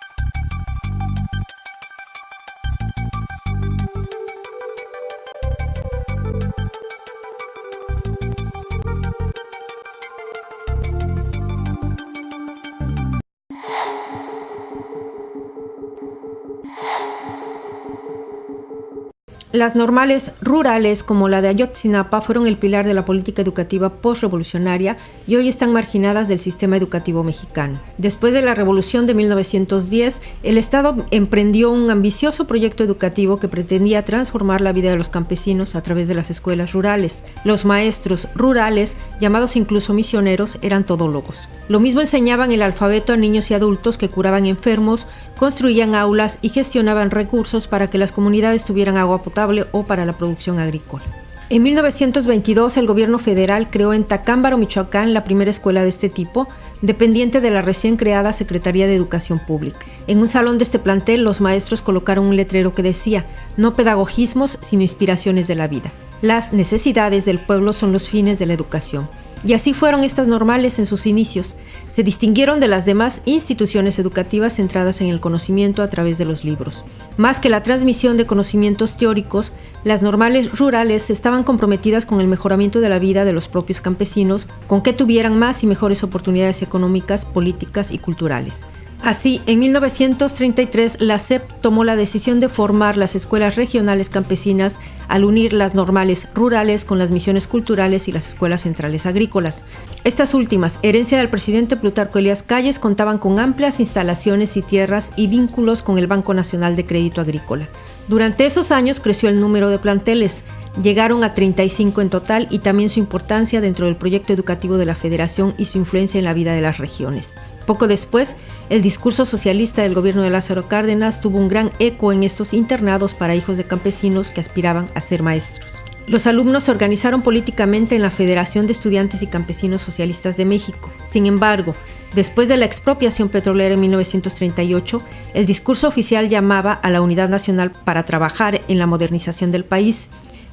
Las normales rurales, como la de Ayotzinapa, fueron el pilar de la política educativa postrevolucionaria y hoy están marginadas del sistema educativo mexicano. Después de la Revolución de 1910, el Estado emprendió un ambicioso proyecto educativo que pretendía transformar la vida de los campesinos a través de las escuelas rurales. Los maestros rurales, llamados incluso misioneros, eran todólogos. Lo mismo enseñaban el alfabeto a niños y adultos que curaban enfermos, construían aulas y gestionaban recursos para que las comunidades tuvieran agua potable o para la producción agrícola. En 1922, el gobierno federal creó en Tacámbaro, Michoacán, la primera escuela de este tipo, dependiente de la recién creada Secretaría de Educación Pública. En un salón de este plantel, los maestros colocaron un letrero que decía: no pedagogismos, sino inspiraciones de la vida. Las necesidades del pueblo son los fines de la educación. Y así fueron estas normales en sus inicios. Se distinguieron de las demás instituciones educativas centradas en el conocimiento a través de los libros. Más que la transmisión de conocimientos teóricos, las normales rurales estaban comprometidas con el mejoramiento de la vida de los propios campesinos, con que tuvieran más y mejores oportunidades económicas, políticas y culturales. Así, en 1933, la SEP tomó la decisión de formar las escuelas regionales campesinas al unir las normales rurales con las misiones culturales y las escuelas centrales agrícolas. Estas últimas, herencia del presidente Plutarco Elías Calles, contaban con amplias instalaciones y tierras y vínculos con el Banco Nacional de Crédito Agrícola. Durante esos años creció el número de planteles, llegaron a 35 en total, y también su importancia dentro del proyecto educativo de la Federación y su influencia en la vida de las regiones. Poco después, el discurso socialista del gobierno de Lázaro Cárdenas tuvo un gran eco en estos internados para hijos de campesinos que aspiraban a ser maestros. Los alumnos se organizaron políticamente en la Federación de Estudiantes y Campesinos Socialistas de México. Sin embargo, después de la expropiación petrolera en 1938, el discurso oficial llamaba a la unidad nacional para trabajar en la modernización del país,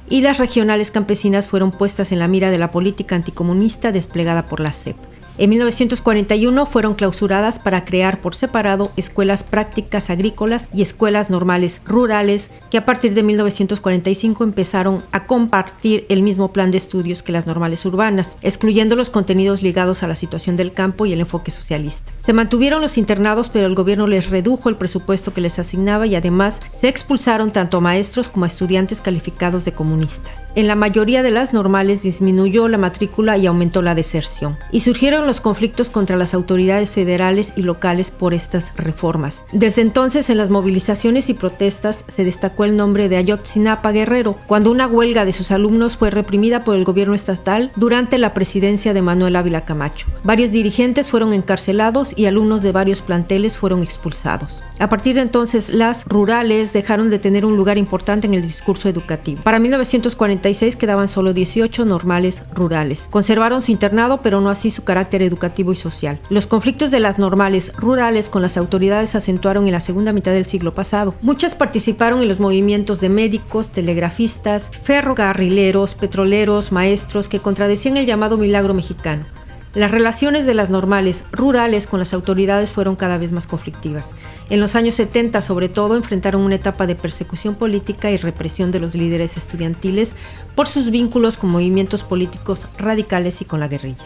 y las regionales campesinas fueron puestas en la mira de la política anticomunista desplegada por la SEP. En 1941 fueron clausuradas para crear por separado escuelas prácticas agrícolas y escuelas normales rurales, que a partir de 1945 empezaron a compartir el mismo plan de estudios que las normales urbanas, excluyendo los contenidos ligados a la situación del campo y el enfoque socialista. Se mantuvieron los internados, pero el gobierno les redujo el presupuesto que les asignaba y además se expulsaron tanto a maestros como a estudiantes calificados de comunistas. En la mayoría de las normales disminuyó la matrícula y aumentó la deserción, y surgieron los conflictos contra las autoridades federales y locales por estas reformas. Desde entonces, en las movilizaciones y protestas se destacó el nombre de Ayotzinapa Guerrero, cuando una huelga de sus alumnos fue reprimida por el gobierno estatal durante la presidencia de Manuel Ávila Camacho. Varios dirigentes fueron encarcelados y alumnos de varios planteles fueron expulsados. A partir de entonces, las rurales dejaron de tener un lugar importante en el discurso educativo. Para 1946 quedaban solo 18 normales rurales. Conservaron su internado, pero no así su carácter educativo y social. Los conflictos de las normales rurales con las autoridades se acentuaron en la segunda mitad del siglo pasado. Muchas participaron en los movimientos de médicos, telegrafistas, ferrocarrileros, petroleros, maestros, que contradecían el llamado milagro mexicano. Las relaciones de las normales rurales con las autoridades fueron cada vez más conflictivas. En los años 70, sobre todo, enfrentaron una etapa de persecución política y represión de los líderes estudiantiles por sus vínculos con movimientos políticos radicales y con la guerrilla.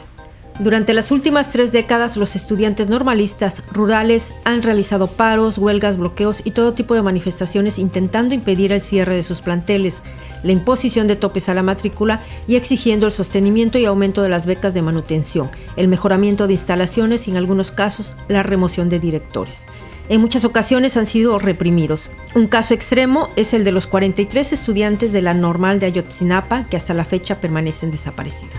Durante las últimas 3 décadas, los estudiantes normalistas rurales han realizado paros, huelgas, bloqueos y todo tipo de manifestaciones intentando impedir el cierre de sus planteles, la imposición de topes a la matrícula y exigiendo el sostenimiento y aumento de las becas de manutención, el mejoramiento de instalaciones y, en algunos casos, la remoción de directores. En muchas ocasiones han sido reprimidos. Un caso extremo es el de los 43 estudiantes de la normal de Ayotzinapa, que hasta la fecha permanecen desaparecidos.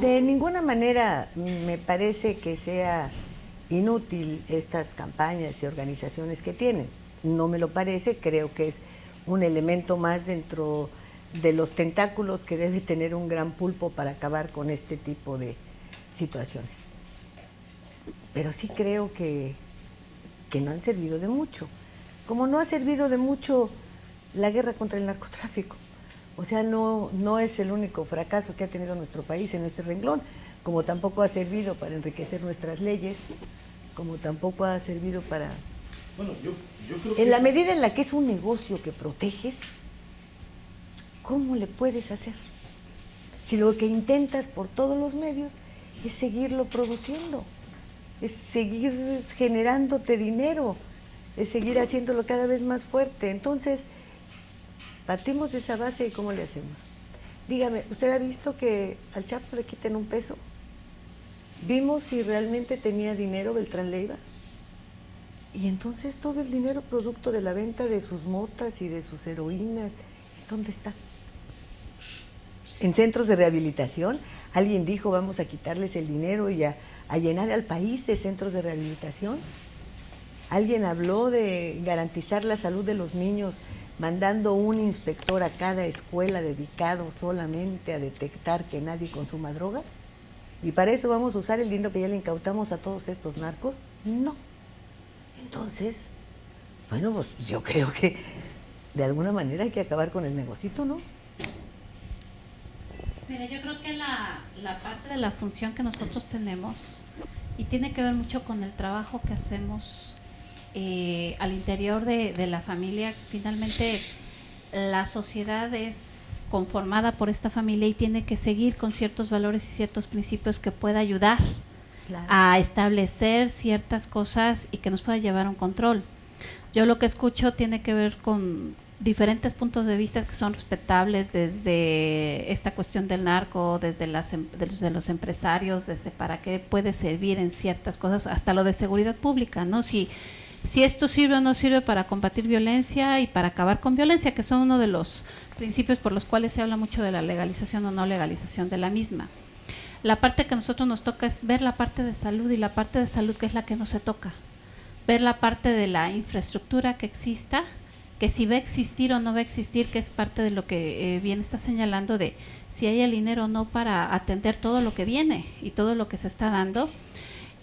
De ninguna manera me parece que sea inútil estas campañas y organizaciones que tienen. No me lo parece, creo que es un elemento más dentro de los tentáculos que debe tener un gran pulpo para acabar con este tipo de situaciones. Pero sí creo que no han servido de mucho. Como no ha servido de mucho la guerra contra el narcotráfico. O sea, no es el único fracaso que ha tenido nuestro país en este renglón, como tampoco ha servido para enriquecer nuestras leyes, como tampoco ha servido para... Bueno, yo creo que en la medida en la que es un negocio que proteges, ¿cómo le puedes hacer? Si lo que intentas por todos los medios es seguirlo produciendo, es seguir generándote dinero, es seguir haciéndolo cada vez más fuerte. Entonces, Partimos de esa base y ¿cómo le hacemos? Dígame, ¿usted ha visto que al Chapo le quiten un peso? ¿Vimos si realmente tenía dinero Beltrán Leiva? Y entonces todo el dinero producto de la venta de sus motas y de sus heroínas, ¿dónde está? ¿En centros de rehabilitación? Alguien dijo, vamos a quitarles el dinero y a llenar al país de centros de rehabilitación. Alguien habló de garantizar la salud de los niños mandando un inspector a cada escuela dedicado solamente a detectar que nadie consuma droga. ¿Y para eso vamos a usar el dinero que ya le incautamos a todos estos narcos? No. Entonces, bueno, pues yo creo que de alguna manera hay que acabar con el negocito, ¿no? Mira, yo creo que la parte de la función que nosotros tenemos, y tiene que ver mucho con el trabajo que hacemos al interior de la familia, finalmente la sociedad es conformada por esta familia y tiene que seguir con ciertos valores y ciertos principios que pueda ayudar a establecer ciertas cosas y que nos pueda llevar a un control. Yo lo que escucho tiene que ver con diferentes puntos de vista que son respetables, desde esta cuestión del narco, desde los empresarios, desde para qué puede servir en ciertas cosas, hasta lo de seguridad pública, ¿no? Si esto sirve o no sirve para combatir violencia y para acabar con violencia, que son uno de los principios por los cuales se habla mucho de la legalización o no legalización de la misma. La parte que a nosotros nos toca es ver la parte de salud, y la parte de salud que es la que no se toca. Ver la parte de la infraestructura que exista, que si va a existir o no va a existir, que es parte de lo que bien está señalando, de si hay el dinero o no para atender todo lo que viene y todo lo que se está dando.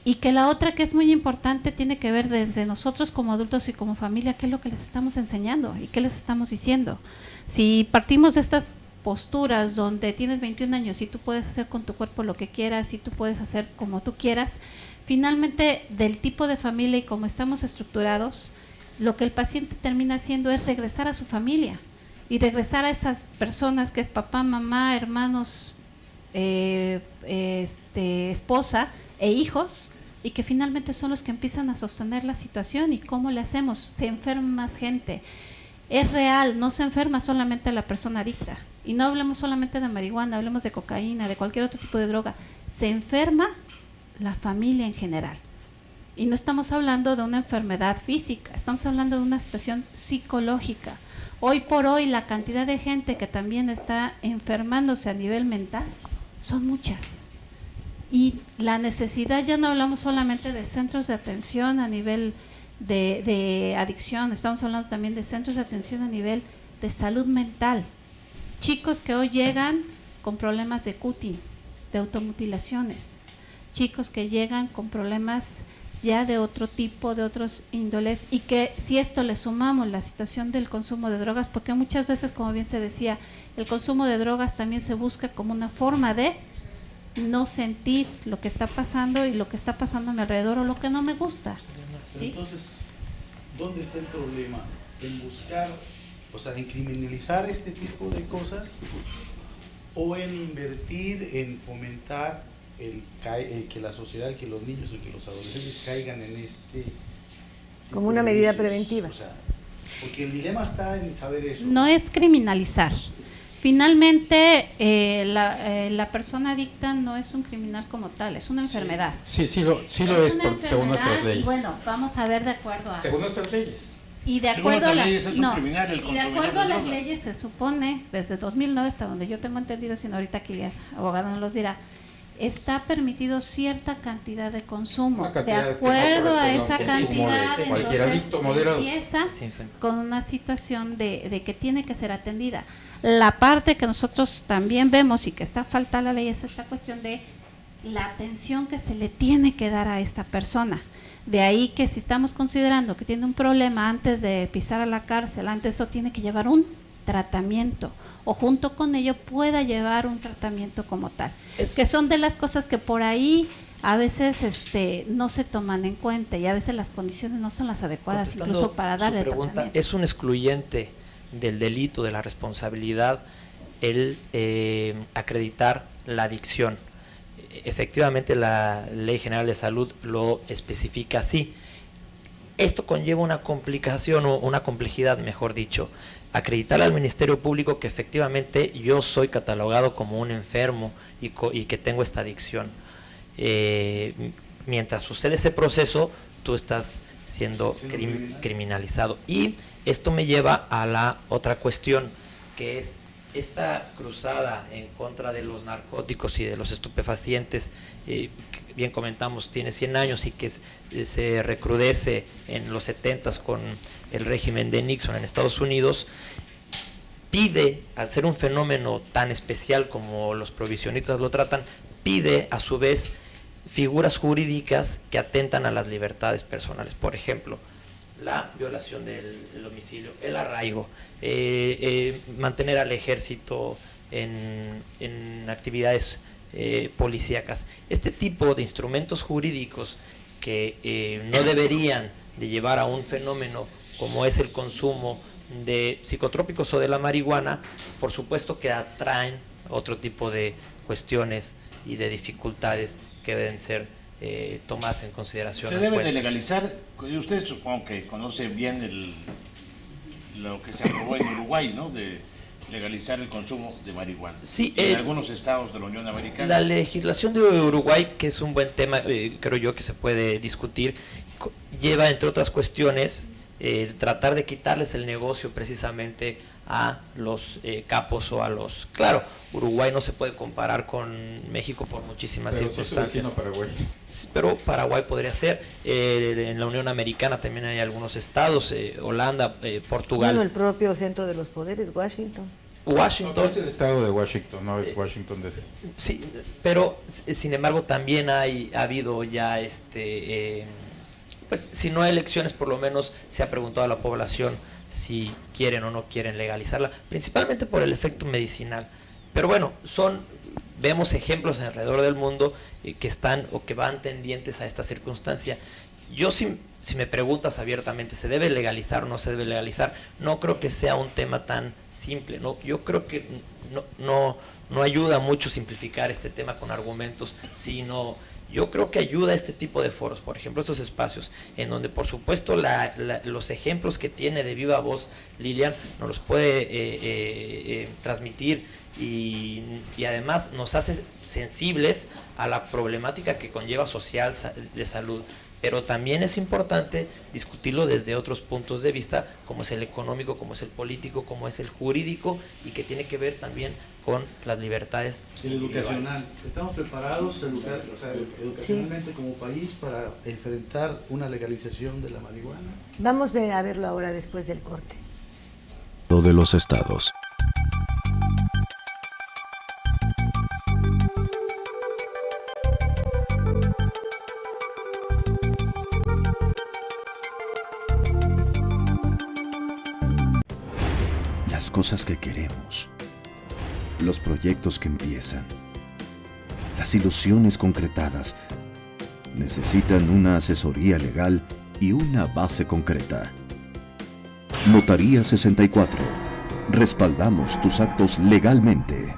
Y que la otra, que es muy importante, tiene que ver desde nosotros como adultos y como familia, qué es lo que les estamos enseñando y qué les estamos diciendo. Si partimos de estas posturas donde tienes 21 años y tú puedes hacer con tu cuerpo lo que quieras y tú puedes hacer como tú quieras, finalmente del tipo de familia y como estamos estructurados, lo que el paciente termina haciendo es regresar a su familia y regresar a esas personas que es papá, mamá, hermanos, esposa e hijos, y que finalmente son los que empiezan a sostener la situación. ¿Y cómo le hacemos? Se enferma más gente. Es real, no se enferma solamente la persona adicta. Y no hablemos solamente de marihuana, hablemos de cocaína, de cualquier otro tipo de droga. Se enferma la familia en general. Y no estamos hablando de una enfermedad física, estamos hablando de una situación psicológica. Hoy por hoy la cantidad de gente que también está enfermándose a nivel mental son muchas. Y la necesidad, ya no hablamos solamente de centros de atención a nivel de adicción, estamos hablando también de centros de atención a nivel de salud mental. Chicos que hoy llegan con problemas de cutting, de automutilaciones, chicos que llegan con problemas ya de otro tipo, de otros índoles, y que si esto le sumamos la situación del consumo de drogas, porque muchas veces, como bien se decía, el consumo de drogas también se busca como una forma de no sentir lo que está pasando y lo que está pasando a mi alrededor o lo que no me gusta. ¿Sí? Entonces, ¿dónde está el problema? ¿En buscar, o sea, en criminalizar este tipo de cosas, o en invertir, en fomentar el que la sociedad, el que los niños, el que los adolescentes caigan en este como una medida preventiva? O sea, porque el dilema está en saber eso. No es criminalizar. Finalmente, la persona adicta no es un criminal como tal, es una enfermedad. Sí lo es según nuestras leyes. Bueno, vamos a ver de acuerdo a... Según nuestras leyes. Y de acuerdo a las leyes se supone, desde 2009 hasta donde yo tengo entendido, sino ahorita aquí el abogado nos los dirá, está permitido cierta cantidad de consumo. De acuerdo a esa cantidad, cualquier adicto moderado empieza con una situación de que tiene que ser atendida. La parte que nosotros también vemos y que está falta a la ley es esta cuestión de la atención que se le tiene que dar a esta persona. De ahí que si estamos considerando que tiene un problema antes de pisar a la cárcel, antes eso tiene que llevar un tratamiento, o junto con ello pueda llevar un tratamiento como tal. Que son de las cosas que por ahí a veces no se toman en cuenta, y a veces las condiciones no son las adecuadas incluso para darle tratamiento. ¿Es un excluyente del delito, de la responsabilidad, el acreditar la adicción? Efectivamente la Ley General de Salud lo especifica así. Esto conlleva una complicación o una complejidad, mejor dicho. Acreditar al Ministerio Público que efectivamente yo soy catalogado como un enfermo y que tengo esta adicción. Mientras sucede ese proceso, tú estás siendo criminalizado. Y esto me lleva a la otra cuestión, que es esta cruzada en contra de los narcóticos y de los estupefacientes, que bien comentamos, tiene 100 años y que se recrudece en los 70s con el régimen de Nixon en Estados Unidos, pide, al ser un fenómeno tan especial como los prohibicionistas lo tratan, pide a su vez figuras jurídicas que atentan a las libertades personales. Por ejemplo, la violación del domicilio, el arraigo, mantener al ejército en actividades policíacas. Este tipo de instrumentos jurídicos que no deberían de llevar a un fenómeno como es el consumo de psicotrópicos o de la marihuana, por supuesto que atraen otro tipo de cuestiones y de dificultades que deben ser tomadas en consideración. Se debe de legalizar, usted supongo que conoce bien lo que se aprobó en Uruguay, ¿no? De legalizar el consumo de marihuana. Sí, en algunos estados de la Unión Americana. La legislación de Uruguay, que es un buen tema, creo yo que se puede discutir, lleva entre otras cuestiones tratar de quitarles el negocio precisamente a los capos o a los... Claro, Uruguay no se puede comparar con México por muchísimas circunstancias. Sí, Paraguay. Pero Paraguay podría ser. En la Unión Americana también hay algunos estados, Holanda, Portugal. Bueno, el propio centro de los poderes, Washington. No, es el estado de Washington, no es Washington DC. Sí, pero sin embargo también ha habido ya pues si no hay elecciones, por lo menos se ha preguntado a la población si quieren o no quieren legalizarla, principalmente por el efecto medicinal. Pero bueno, vemos ejemplos alrededor del mundo que están o que van tendientes a esta circunstancia. Yo si me preguntas abiertamente, ¿se debe legalizar o no se debe legalizar? No creo que sea un tema tan simple, ¿no? Yo creo que no ayuda mucho simplificar este tema con argumentos, sino yo creo que ayuda a este tipo de foros, por ejemplo, estos espacios, en donde por supuesto los ejemplos que tiene de viva voz Lilian nos los puede transmitir y además nos hace sensibles a la problemática que conlleva social de salud. Pero también es importante discutirlo desde otros puntos de vista, como es el económico, como es el político, como es el jurídico, y que tiene que ver también con las libertades educacional. ¿Estamos preparados educacionalmente como país para enfrentar una legalización de la marihuana? Vamos a verlo ahora después del corte. De los estados. Las cosas que queremos, los proyectos que empiezan, las ilusiones concretadas necesitan una asesoría legal y una base concreta. Notaría 64. Respaldamos tus actos legalmente.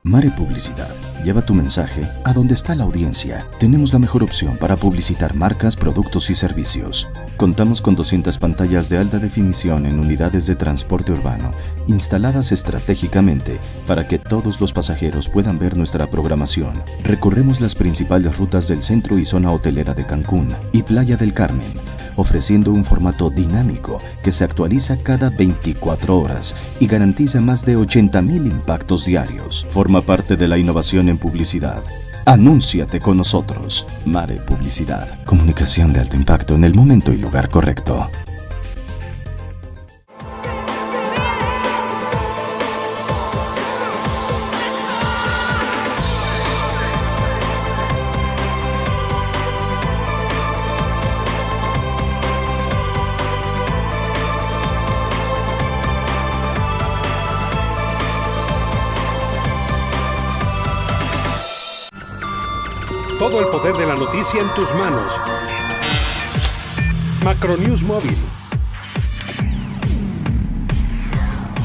Mare Publicidad. Lleva tu mensaje a donde está la audiencia. Tenemos la mejor opción para publicitar marcas, productos y servicios. Contamos con 200 pantallas de alta definición en unidades de transporte urbano, instaladas estratégicamente para que todos los pasajeros puedan ver nuestra programación. Recorremos las principales rutas del centro y zona hotelera de Cancún y Playa del Carmen, ofreciendo un formato dinámico que se actualiza cada 24 horas y garantiza más de 80,000 impactos diarios. Forma parte de la innovación en publicidad. Anúnciate con nosotros. Mare Publicidad. Comunicación de alto impacto en el momento y lugar correcto. Todo el poder de la noticia en tus manos. Macronews Móvil.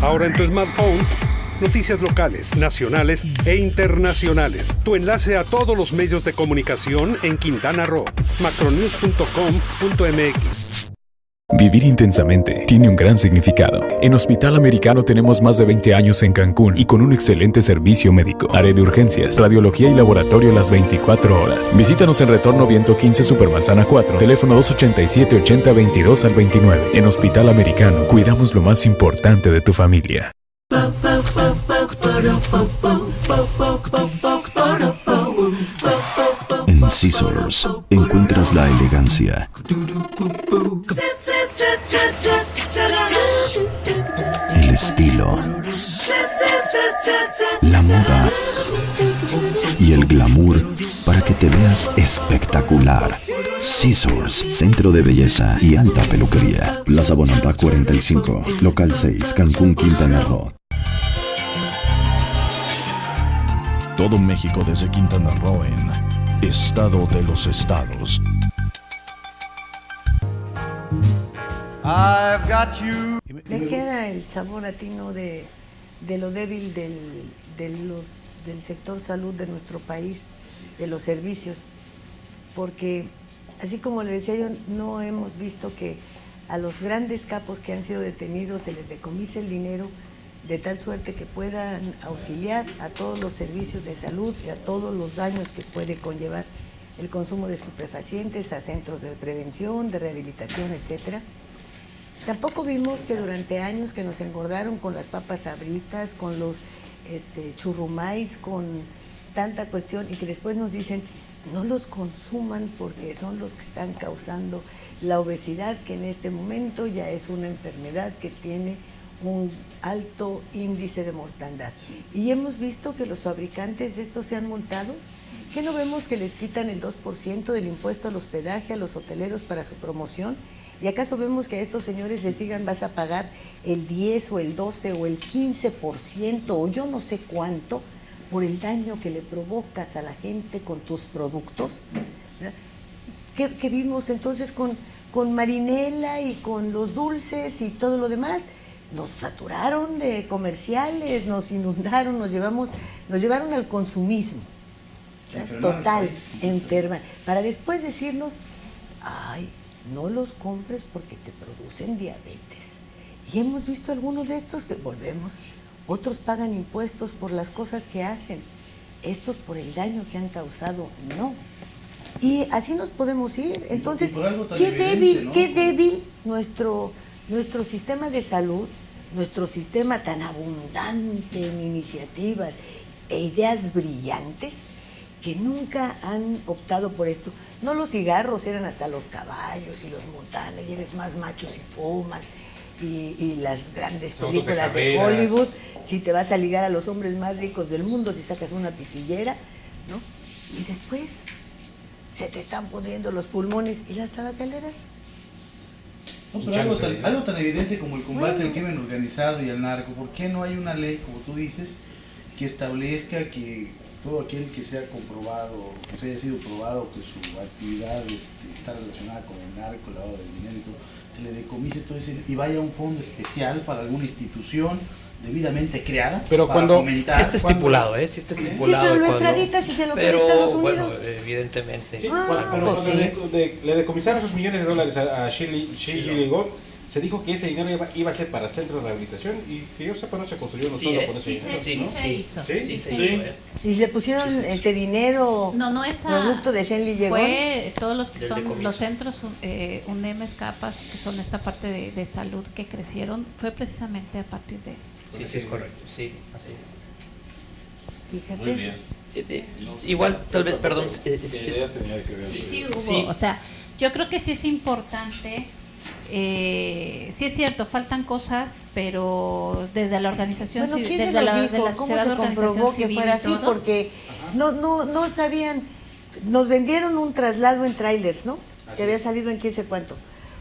Ahora en tu smartphone Noticias locales, nacionales e internacionales. Tu enlace a todos los medios de comunicación en Quintana Roo. macronews.com.mx. Vivir intensamente tiene un gran significado. En Hospital Americano tenemos más de 20 años en Cancún y con un excelente servicio médico. Área de urgencias, radiología y laboratorio las 24 horas. Visítanos en Retorno Viento 15 Supermanzana 4, teléfono 287-8022 al 29. En Hospital Americano, cuidamos lo más importante de tu familia. En Scissors encuentras la elegancia, el estilo, la moda y el glamour para que te veas espectacular. Scissors, centro de belleza y alta peluquería. Plaza Bonampak 45, local 6, Cancún, Quintana Roo. Todo México desde Quintana Roo en Estado de los Estados. I've got you. Me queda el sabor latino de lo débil del sector salud de nuestro país, de los servicios, porque así como le decía yo, no hemos visto que a los grandes capos que han sido detenidos se les decomise el dinero de tal suerte que puedan auxiliar a todos los servicios de salud y a todos los daños que puede conllevar el consumo de estupefacientes a centros de prevención, de rehabilitación, etcétera. Tampoco vimos que durante años que nos engordaron con las papas sabritas, con los churrumais, con tanta cuestión, y que después nos dicen no los consuman porque son los que están causando la obesidad, que en este momento ya es una enfermedad que tiene un alto índice de mortandad. Y hemos visto que los fabricantes de estos sean multados. ¿Qué no vemos que les quitan el 2% del impuesto al hospedaje a los hoteleros para su promoción? ¿Y acaso vemos que a estos señores les digan vas a pagar el 10 o el 12 o el 15% o yo no sé cuánto por el daño que le provocas a la gente con tus productos? ¿Qué vimos entonces con Marinela y con los dulces y todo lo demás? Nos saturaron de comerciales, nos inundaron, nos llevaron al consumismo total, enferma, para después decirnos, ay, no los compres porque te producen diabetes. Y hemos visto algunos de estos que volvemos, otros pagan impuestos por las cosas que hacen, estos por el daño que han causado, no. Y así nos podemos ir. Entonces, qué débil nuestro sistema de salud, nuestro sistema tan abundante en iniciativas e ideas brillantes que nunca han optado por esto. No, los cigarros eran hasta los caballos y los montanes, y eres más macho si fumas, y las grandes películas de Hollywood, si te vas a ligar a los hombres más ricos del mundo, si sacas una pitillera, ¿no? Y después se te están pudriendo los pulmones y las tabacaleras. No, pero algo tan evidente como el combate al crimen organizado y al narco, ¿por qué no hay una ley, como tú dices, que establezca que todo aquel que sea comprobado, que se haya sido probado que su actividad está relacionada con el narco, el lavado de dinero y todo, se le decomise todo eso y vaya a un fondo especial para alguna institución debidamente creada? Pero cuando sí está estipulado, sí está estipulado. Sí, pero lo extradita si se lo quiere Estados Unidos. Bueno, evidentemente. Sí, pero cuando le decomisaron esos millones de dólares a Xi Jinping, se dijo que ese dinero iba a ser para centros de rehabilitación y que yo sepa no se construyó solo con ese dinero. Sí. Y le pusieron este dinero, producto de Shenli llegó. Fue todos los que son los centros UNEMES, CAPAS, que son esta parte de salud que crecieron, fue precisamente a partir de eso. Sí, es correcto, sí, así es. Fíjate. Muy bien. Igual, tal vez, perdón. Sí, hubo. O sea, yo creo que sí es importante. Sí es cierto, faltan cosas, pero desde la organización civil, desde la sociedad de organización civil que fuera así, todo, porque no sabían, nos vendieron un traslado en trailers, ¿no? Así que había salido en quién sé cuánto.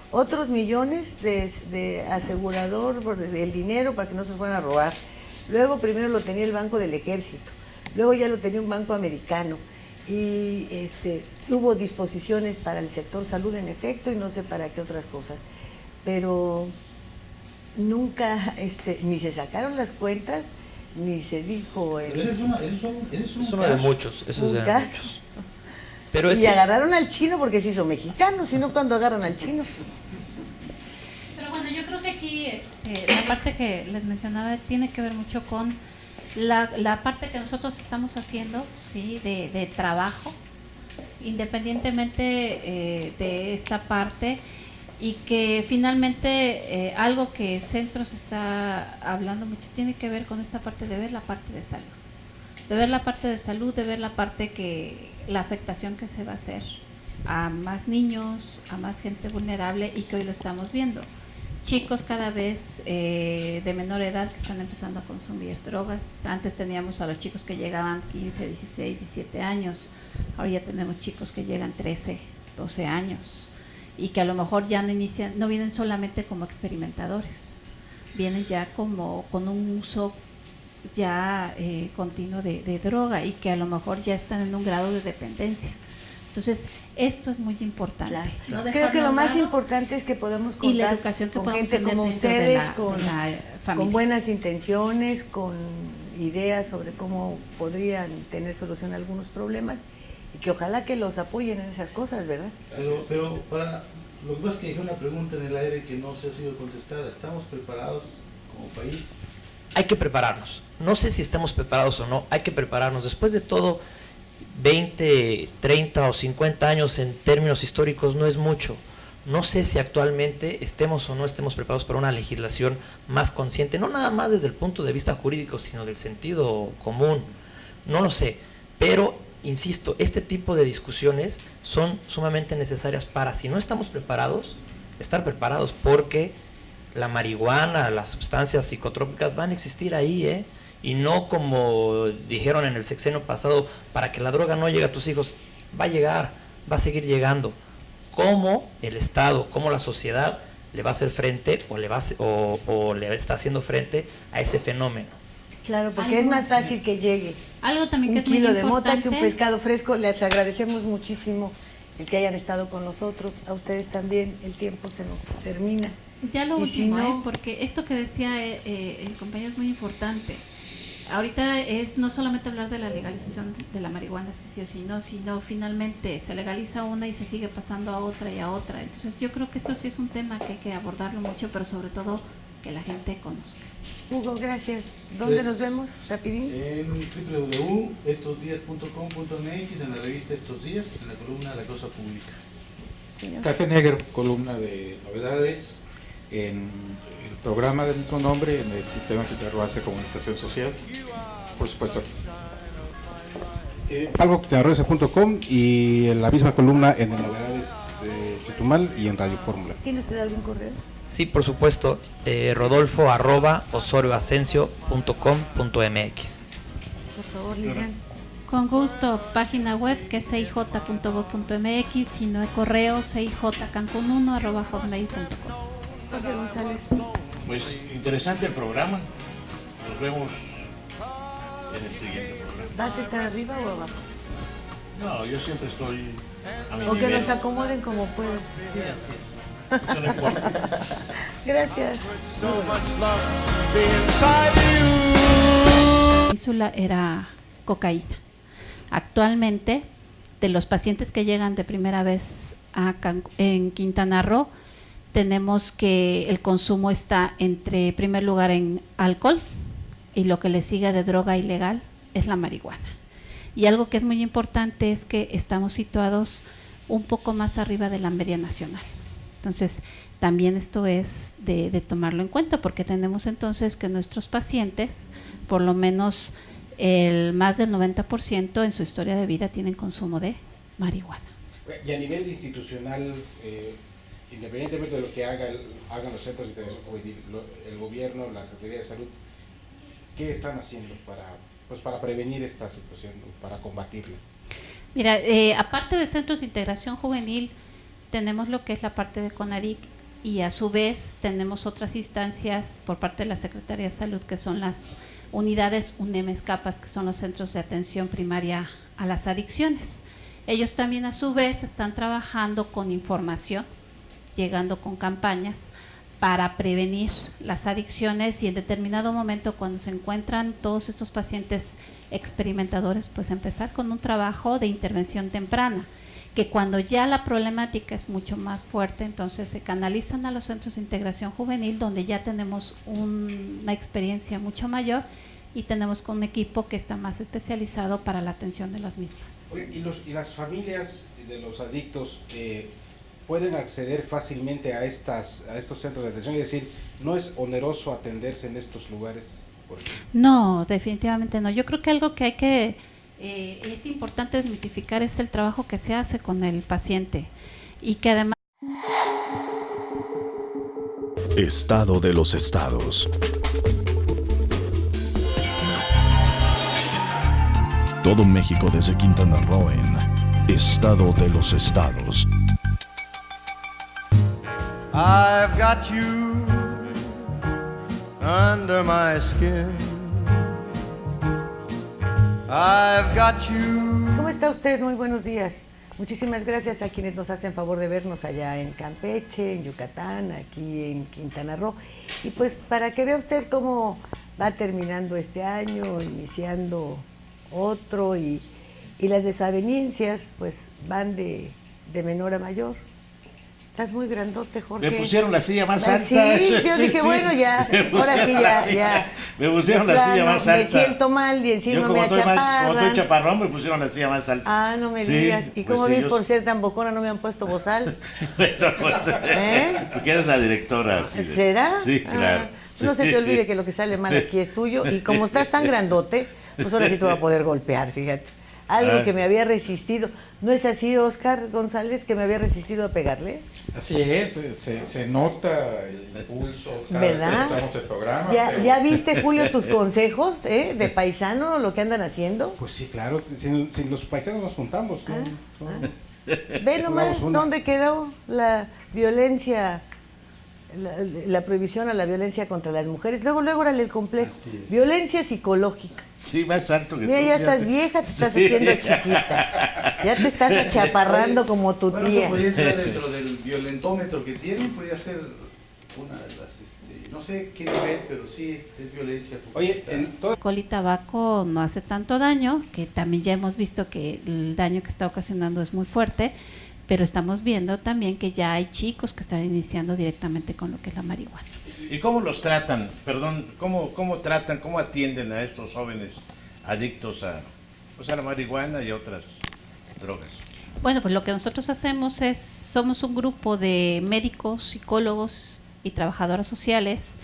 Otros millones de asegurador por el dinero para que no se fueran a robar. Luego primero lo tenía el Banco del Ejército, luego ya lo tenía un banco americano. Y hubo disposiciones para el sector salud en efecto y no sé para qué otras cosas, pero nunca ni se sacaron las cuentas, ni se dijo. Pero ese es uno de muchos, eso es de muchos. Pero y agarraron al chino porque se hizo mexicano, sino cuando agarran al chino. Pero bueno, yo creo que aquí la parte que les mencionaba tiene que ver mucho con la parte que nosotros estamos haciendo, ¿sí? de trabajo, independientemente de esta parte, y que finalmente algo que Centros está hablando mucho tiene que ver con esta parte de ver la parte de salud. De ver la parte de salud, de ver la parte la afectación que se va a hacer a más niños, a más gente vulnerable, y que hoy lo estamos viendo. Chicos cada vez de menor edad que están empezando a consumir drogas. Antes teníamos a los chicos que llegaban 15, 16, 17 años. Ahora ya tenemos chicos que llegan 13, 12 años. Y que a lo mejor ya no vienen solamente como experimentadores. Vienen ya como con un uso ya continuo de droga, y que a lo mejor ya están en un grado de dependencia. Entonces, esto es muy importante. Claro. No Creo que lo más importante es que podemos contar y la educación que con podemos gente tener como dentro de ustedes, la con buenas intenciones, con ideas sobre cómo podrían tener solución a algunos problemas, y que ojalá que los apoyen en esas cosas, ¿verdad? Pero para lo que pasa es que dejé una pregunta en el aire que no se ha sido contestada. ¿Estamos preparados como país? Hay que prepararnos. No sé si estamos preparados o no, hay que prepararnos. Después de todo, 20, 30 o 50 años en términos históricos no es mucho. No sé si actualmente estemos o no estemos preparados para una legislación más consciente, no nada más desde el punto de vista jurídico, sino del sentido común. No lo sé, pero insisto, este tipo de discusiones son sumamente necesarias para, si no estamos preparados, estar preparados, porque la marihuana, las sustancias psicotrópicas van a existir ahí, y no como dijeron en el sexenio pasado, para que la droga no llegue a tus hijos. Va a llegar, va a seguir llegando. ¿Cómo el Estado, cómo la sociedad le va a hacer frente o le está haciendo frente a ese fenómeno? Claro, porque es más fácil que llegue algo también que un es muy kilo de importante, mota que un pescado fresco. Les agradecemos muchísimo el que hayan estado con nosotros. A ustedes también. El tiempo se nos termina. Ya lo Y último, si no, porque esto que decía el compañero es muy importante. Ahorita es no solamente hablar de la legalización de la marihuana, sino finalmente se legaliza una y se sigue pasando a otra y a otra. Entonces yo creo que esto sí es un tema que hay que abordarlo mucho, pero sobre todo que la gente conozca. Hugo, gracias. ¿Dónde nos vemos? Rapidín. En www.estosdias.com.mx, en la revista Estos Días, en la columna La Cosa Pública. Señor. Café Negro, columna de novedades, en el programa del mismo nombre, en el Sistema Quintanarroense de Comunicación Social, por supuesto aquí. Algoquintanarroense.com, y en la misma columna en el Novedades de Chetumal y en Radio Fórmula. ¿Tiene usted algún correo? Sí, por supuesto, rodolfo@osorioascencio.com.mx. Por favor, Lilian. Con gusto, página web que es cij.gov.mx, si no hay correo, cijcancun1@hotmail.com. Jorge González. Pues interesante el programa. Nos vemos en el siguiente programa. ¿Vas a estar arriba o abajo? No, yo siempre estoy a mi O que nivel. nos acomoden como puedan. Sí, así es. Eso no importa. Gracias. La península era cocaína. Actualmente, de los pacientes que llegan de primera vez en Quintana Roo, tenemos que el consumo está entre primer lugar en alcohol, y lo que le sigue de droga ilegal es la marihuana. Y algo que es muy importante es que estamos situados un poco más arriba de la media nacional. Entonces, también esto es de tomarlo en cuenta, porque tenemos entonces que nuestros pacientes, por lo menos más del 90% en su historia de vida tienen consumo de marihuana. Y a nivel institucional, independientemente de lo que hagan los centros de intervención juvenil, el gobierno, la Secretaría de Salud, ¿qué están haciendo para prevenir esta situación, para combatirla? Mira, aparte de centros de integración juvenil, tenemos lo que es la parte de CONADIC, y a su vez tenemos otras instancias por parte de la Secretaría de Salud, que son las unidades UNEM-ESCAPAS, que son los centros de atención primaria a las adicciones. Ellos también a su vez están trabajando con información, llegando con campañas para prevenir las adicciones y en determinado momento cuando se encuentran todos estos pacientes experimentadores, pues empezar con un trabajo de intervención temprana, que cuando ya la problemática es mucho más fuerte, entonces se canalizan a los centros de integración juvenil donde ya tenemos una experiencia mucho mayor y tenemos con un equipo que está más especializado para la atención de las mismas. Oye, ¿y las familias de los adictos pueden acceder fácilmente a estos centros de atención? Es decir, ¿no es oneroso atenderse en estos lugares? No, definitivamente no. Yo creo que algo que hay que es importante desmitificar es el trabajo que se hace con el paciente y que además... Estado de los estados. Todo México desde Quintana Roo en Estado de los estados. I've got you under my skin. I've got you. ¿Cómo está usted? Muy buenos días. Muchísimas gracias a quienes nos hacen favor de vernos allá en Campeche, en Yucatán, aquí en Quintana Roo. Y pues para que vea usted cómo va terminando este año, iniciando otro y las desavenencias pues van de menor a mayor. Estás muy grandote, Jorge. Me pusieron la silla más alta. Sí, yo dije, bueno, ya, ahora sí, ya. Me pusieron la silla más alta. Me siento mal y encima me achaparran. Como estoy chaparrón, me pusieron la silla más alta. Ah, no me digas. ¿Y cómo bien por ser tan bocona no me han puesto bozal? Porque eres la directora. ¿Será? Sí, claro. No se te olvide que lo que sale mal aquí es tuyo y como estás tan grandote, pues ahora sí te voy a poder golpear, fíjate. Algo que me había resistido. ¿No es así, Oscar González, que me había resistido a pegarle? Así es, se nota el impulso cada vez que empezamos el programa. ¿Ya viste, Julio, tus consejos de paisano, lo que andan haciendo? Pues sí, claro, si los paisanos nos juntamos. Ve nomás dónde quedó la violencia, la prohibición a la violencia contra las mujeres. Luego, órale el complejo. Violencia psicológica. Sí, más alto que Mira, tú. ya estás vieja, te estás haciendo chiquita. Ya te estás achaparrando como tu tía. Eso podría entrar dentro del violentómetro que tienen, podría ser una de las, no sé qué nivel, pero sí es violencia. Oye, alcohol y tabaco no hace tanto daño, que también ya hemos visto que el daño que está ocasionando es muy fuerte, pero estamos viendo también que ya hay chicos que están iniciando directamente con lo que es la marihuana. ¿Y cómo los tratan? Perdón, ¿cómo tratan, cómo atienden a estos jóvenes adictos a la marihuana y a otras drogas? Bueno, pues lo que nosotros hacemos somos un grupo de médicos, psicólogos y trabajadoras sociales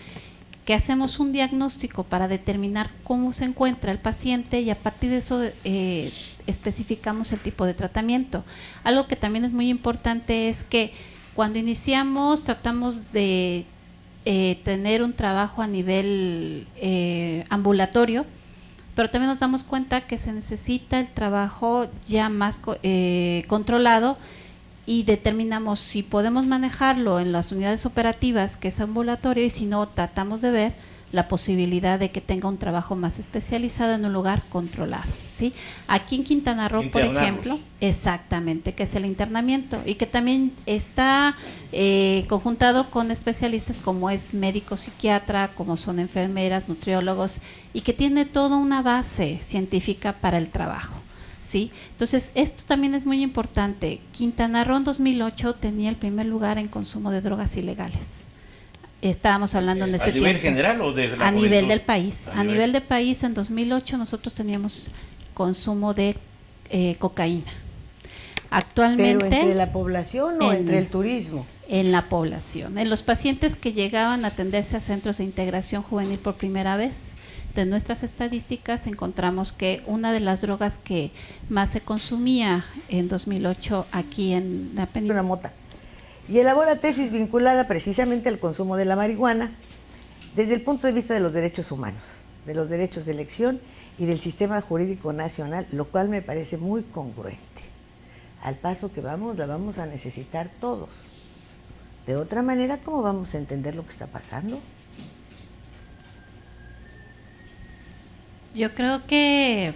que hacemos un diagnóstico para determinar cómo se encuentra el paciente y a partir de eso especificamos el tipo de tratamiento. Algo que también es muy importante es que cuando iniciamos tratamos de tener un trabajo a nivel ambulatorio, pero también nos damos cuenta que se necesita el trabajo ya más controlado y determinamos si podemos manejarlo en las unidades operativas, que es ambulatorio, y si no, tratamos de ver la posibilidad de que tenga un trabajo más especializado en un lugar controlado, ¿sí? Aquí en Quintana Roo, por ejemplo, exactamente, que es el internamiento y que también está conjuntado con especialistas como es médico psiquiatra, como son enfermeras, nutriólogos, y que tiene toda una base científica para el trabajo, ¿sí? Entonces, esto también es muy importante. Quintana Roo en 2008 tenía el primer lugar en consumo de drogas ilegales. Estábamos hablando en ese tiempo. ¿A nivel general o de la A nivel del país. A nivel del país, en 2008 nosotros teníamos consumo de cocaína. Actualmente... ¿Pero entre la población o entre el turismo? En la población. En los pacientes que llegaban a atenderse a centros de integración juvenil por primera vez, de nuestras estadísticas encontramos que una de las drogas que más se consumía en 2008 aquí en la península... Una mota. Y elabora tesis vinculada precisamente al consumo de la marihuana desde el punto de vista de los derechos humanos, de los derechos de elección y del sistema jurídico nacional, lo cual me parece muy congruente. Al paso que vamos, la vamos a necesitar todos. De otra manera, ¿cómo vamos a entender lo que está pasando? Yo creo que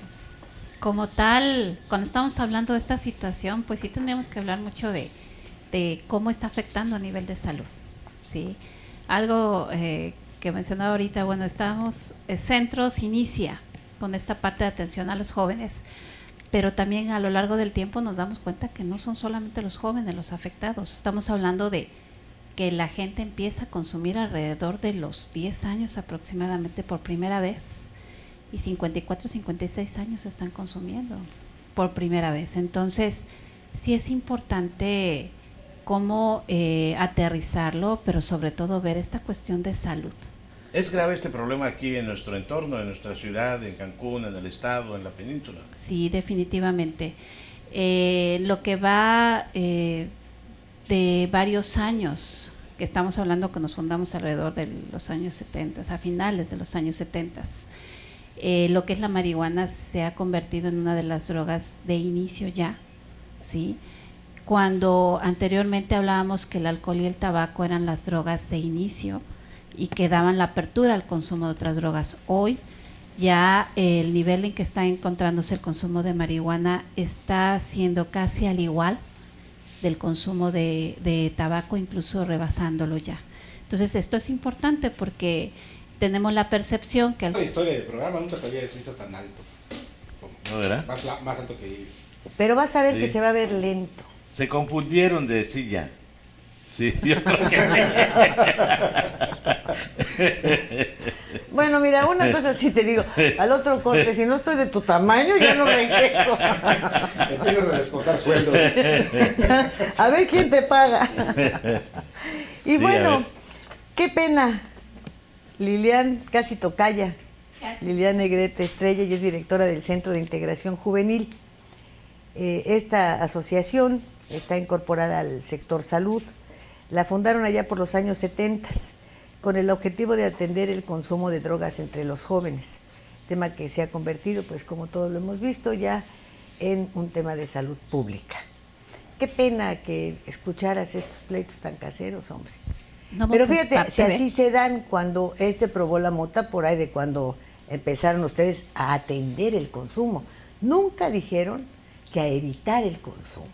como tal, cuando estamos hablando de esta situación, pues sí tendríamos que hablar mucho de cómo está afectando a nivel de salud, ¿sí? algo que mencionaba ahorita, bueno, Centros inicia con esta parte de atención a los jóvenes, pero también a lo largo del tiempo nos damos cuenta que no son solamente los jóvenes los afectados. Estamos hablando de que la gente empieza a consumir alrededor de los 10 años aproximadamente por primera vez, y 54, 56 años están consumiendo por primera vez. Entonces, sí es importante cómo aterrizarlo, pero sobre todo ver esta cuestión de salud. ¿Es grave este problema aquí en nuestro entorno, en nuestra ciudad, en Cancún, en el estado, en la península? Sí, definitivamente. Lo que va de varios años, que estamos hablando que nos fundamos alrededor de los años 70, a finales de los años 70, lo que es la marihuana se ha convertido en una de las drogas de inicio ya, ¿sí? Cuando anteriormente hablábamos que el alcohol y el tabaco eran las drogas de inicio y que daban la apertura al consumo de otras drogas, hoy ya el nivel en que está encontrándose el consumo de marihuana está siendo casi al igual del consumo de tabaco, incluso rebasándolo ya. Entonces esto es importante porque tenemos la percepción que... La historia del programa nunca te había visto tan alto. ¿No verá? Más alto que... Pero vas a ver Sí. que se va a ver lento. Se confundieron de silla. Sí, yo creo que Bueno, mira, una cosa sí te digo, al otro corte, si no estoy de tu tamaño, ya no regreso. Empiezas a descontar sueldos. A ver quién te paga. Y Sí, bueno, qué pena. Lilian, casi tocaya. Lilian Negrete Estrella, y es directora del Centro de Integración Juvenil. Esta asociación está incorporada al sector salud. La fundaron allá por los años 70 con el objetivo de atender el consumo de drogas entre los jóvenes, tema que se ha convertido, pues como todos lo hemos visto, ya en un tema de salud pública. Qué pena que escucharas estos pleitos tan caseros, hombre. No, pero pues, fíjate, parte si de- así se dan cuando probó la mota, por ahí de cuando empezaron ustedes a atender el consumo. Nunca dijeron que a evitar el consumo,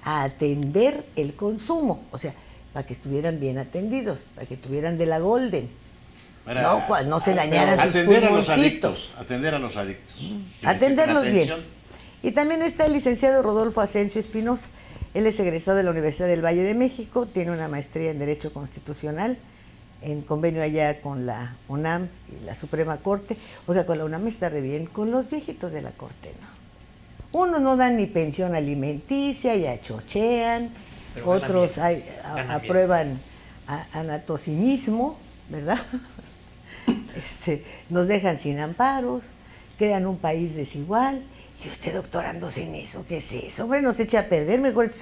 a atender el consumo, o sea, para que estuvieran bien atendidos, para que tuvieran de la Golden, no se dañaran sus atender a los pulmoncitos. adictos, atender a los adictos. Que Atenderlos necesitan bien. atención. Y también está el licenciado Rodolfo Asensio Espinosa. Él es egresado de la Universidad del Valle de México, tiene una maestría en Derecho Constitucional, en convenio allá con la UNAM y la Suprema Corte. Oiga, con la UNAM está re bien, con los viejitos de la Corte, ¿no? Unos no dan ni pensión alimenticia, ya chochean, Pero ganan otros bien, ganan bien. aprueban anatocinismo, ¿verdad? Nos dejan sin amparos, crean un país desigual. Y usted doctorándose en eso, ¿qué es eso? Hombre, nos echa a perder, mejor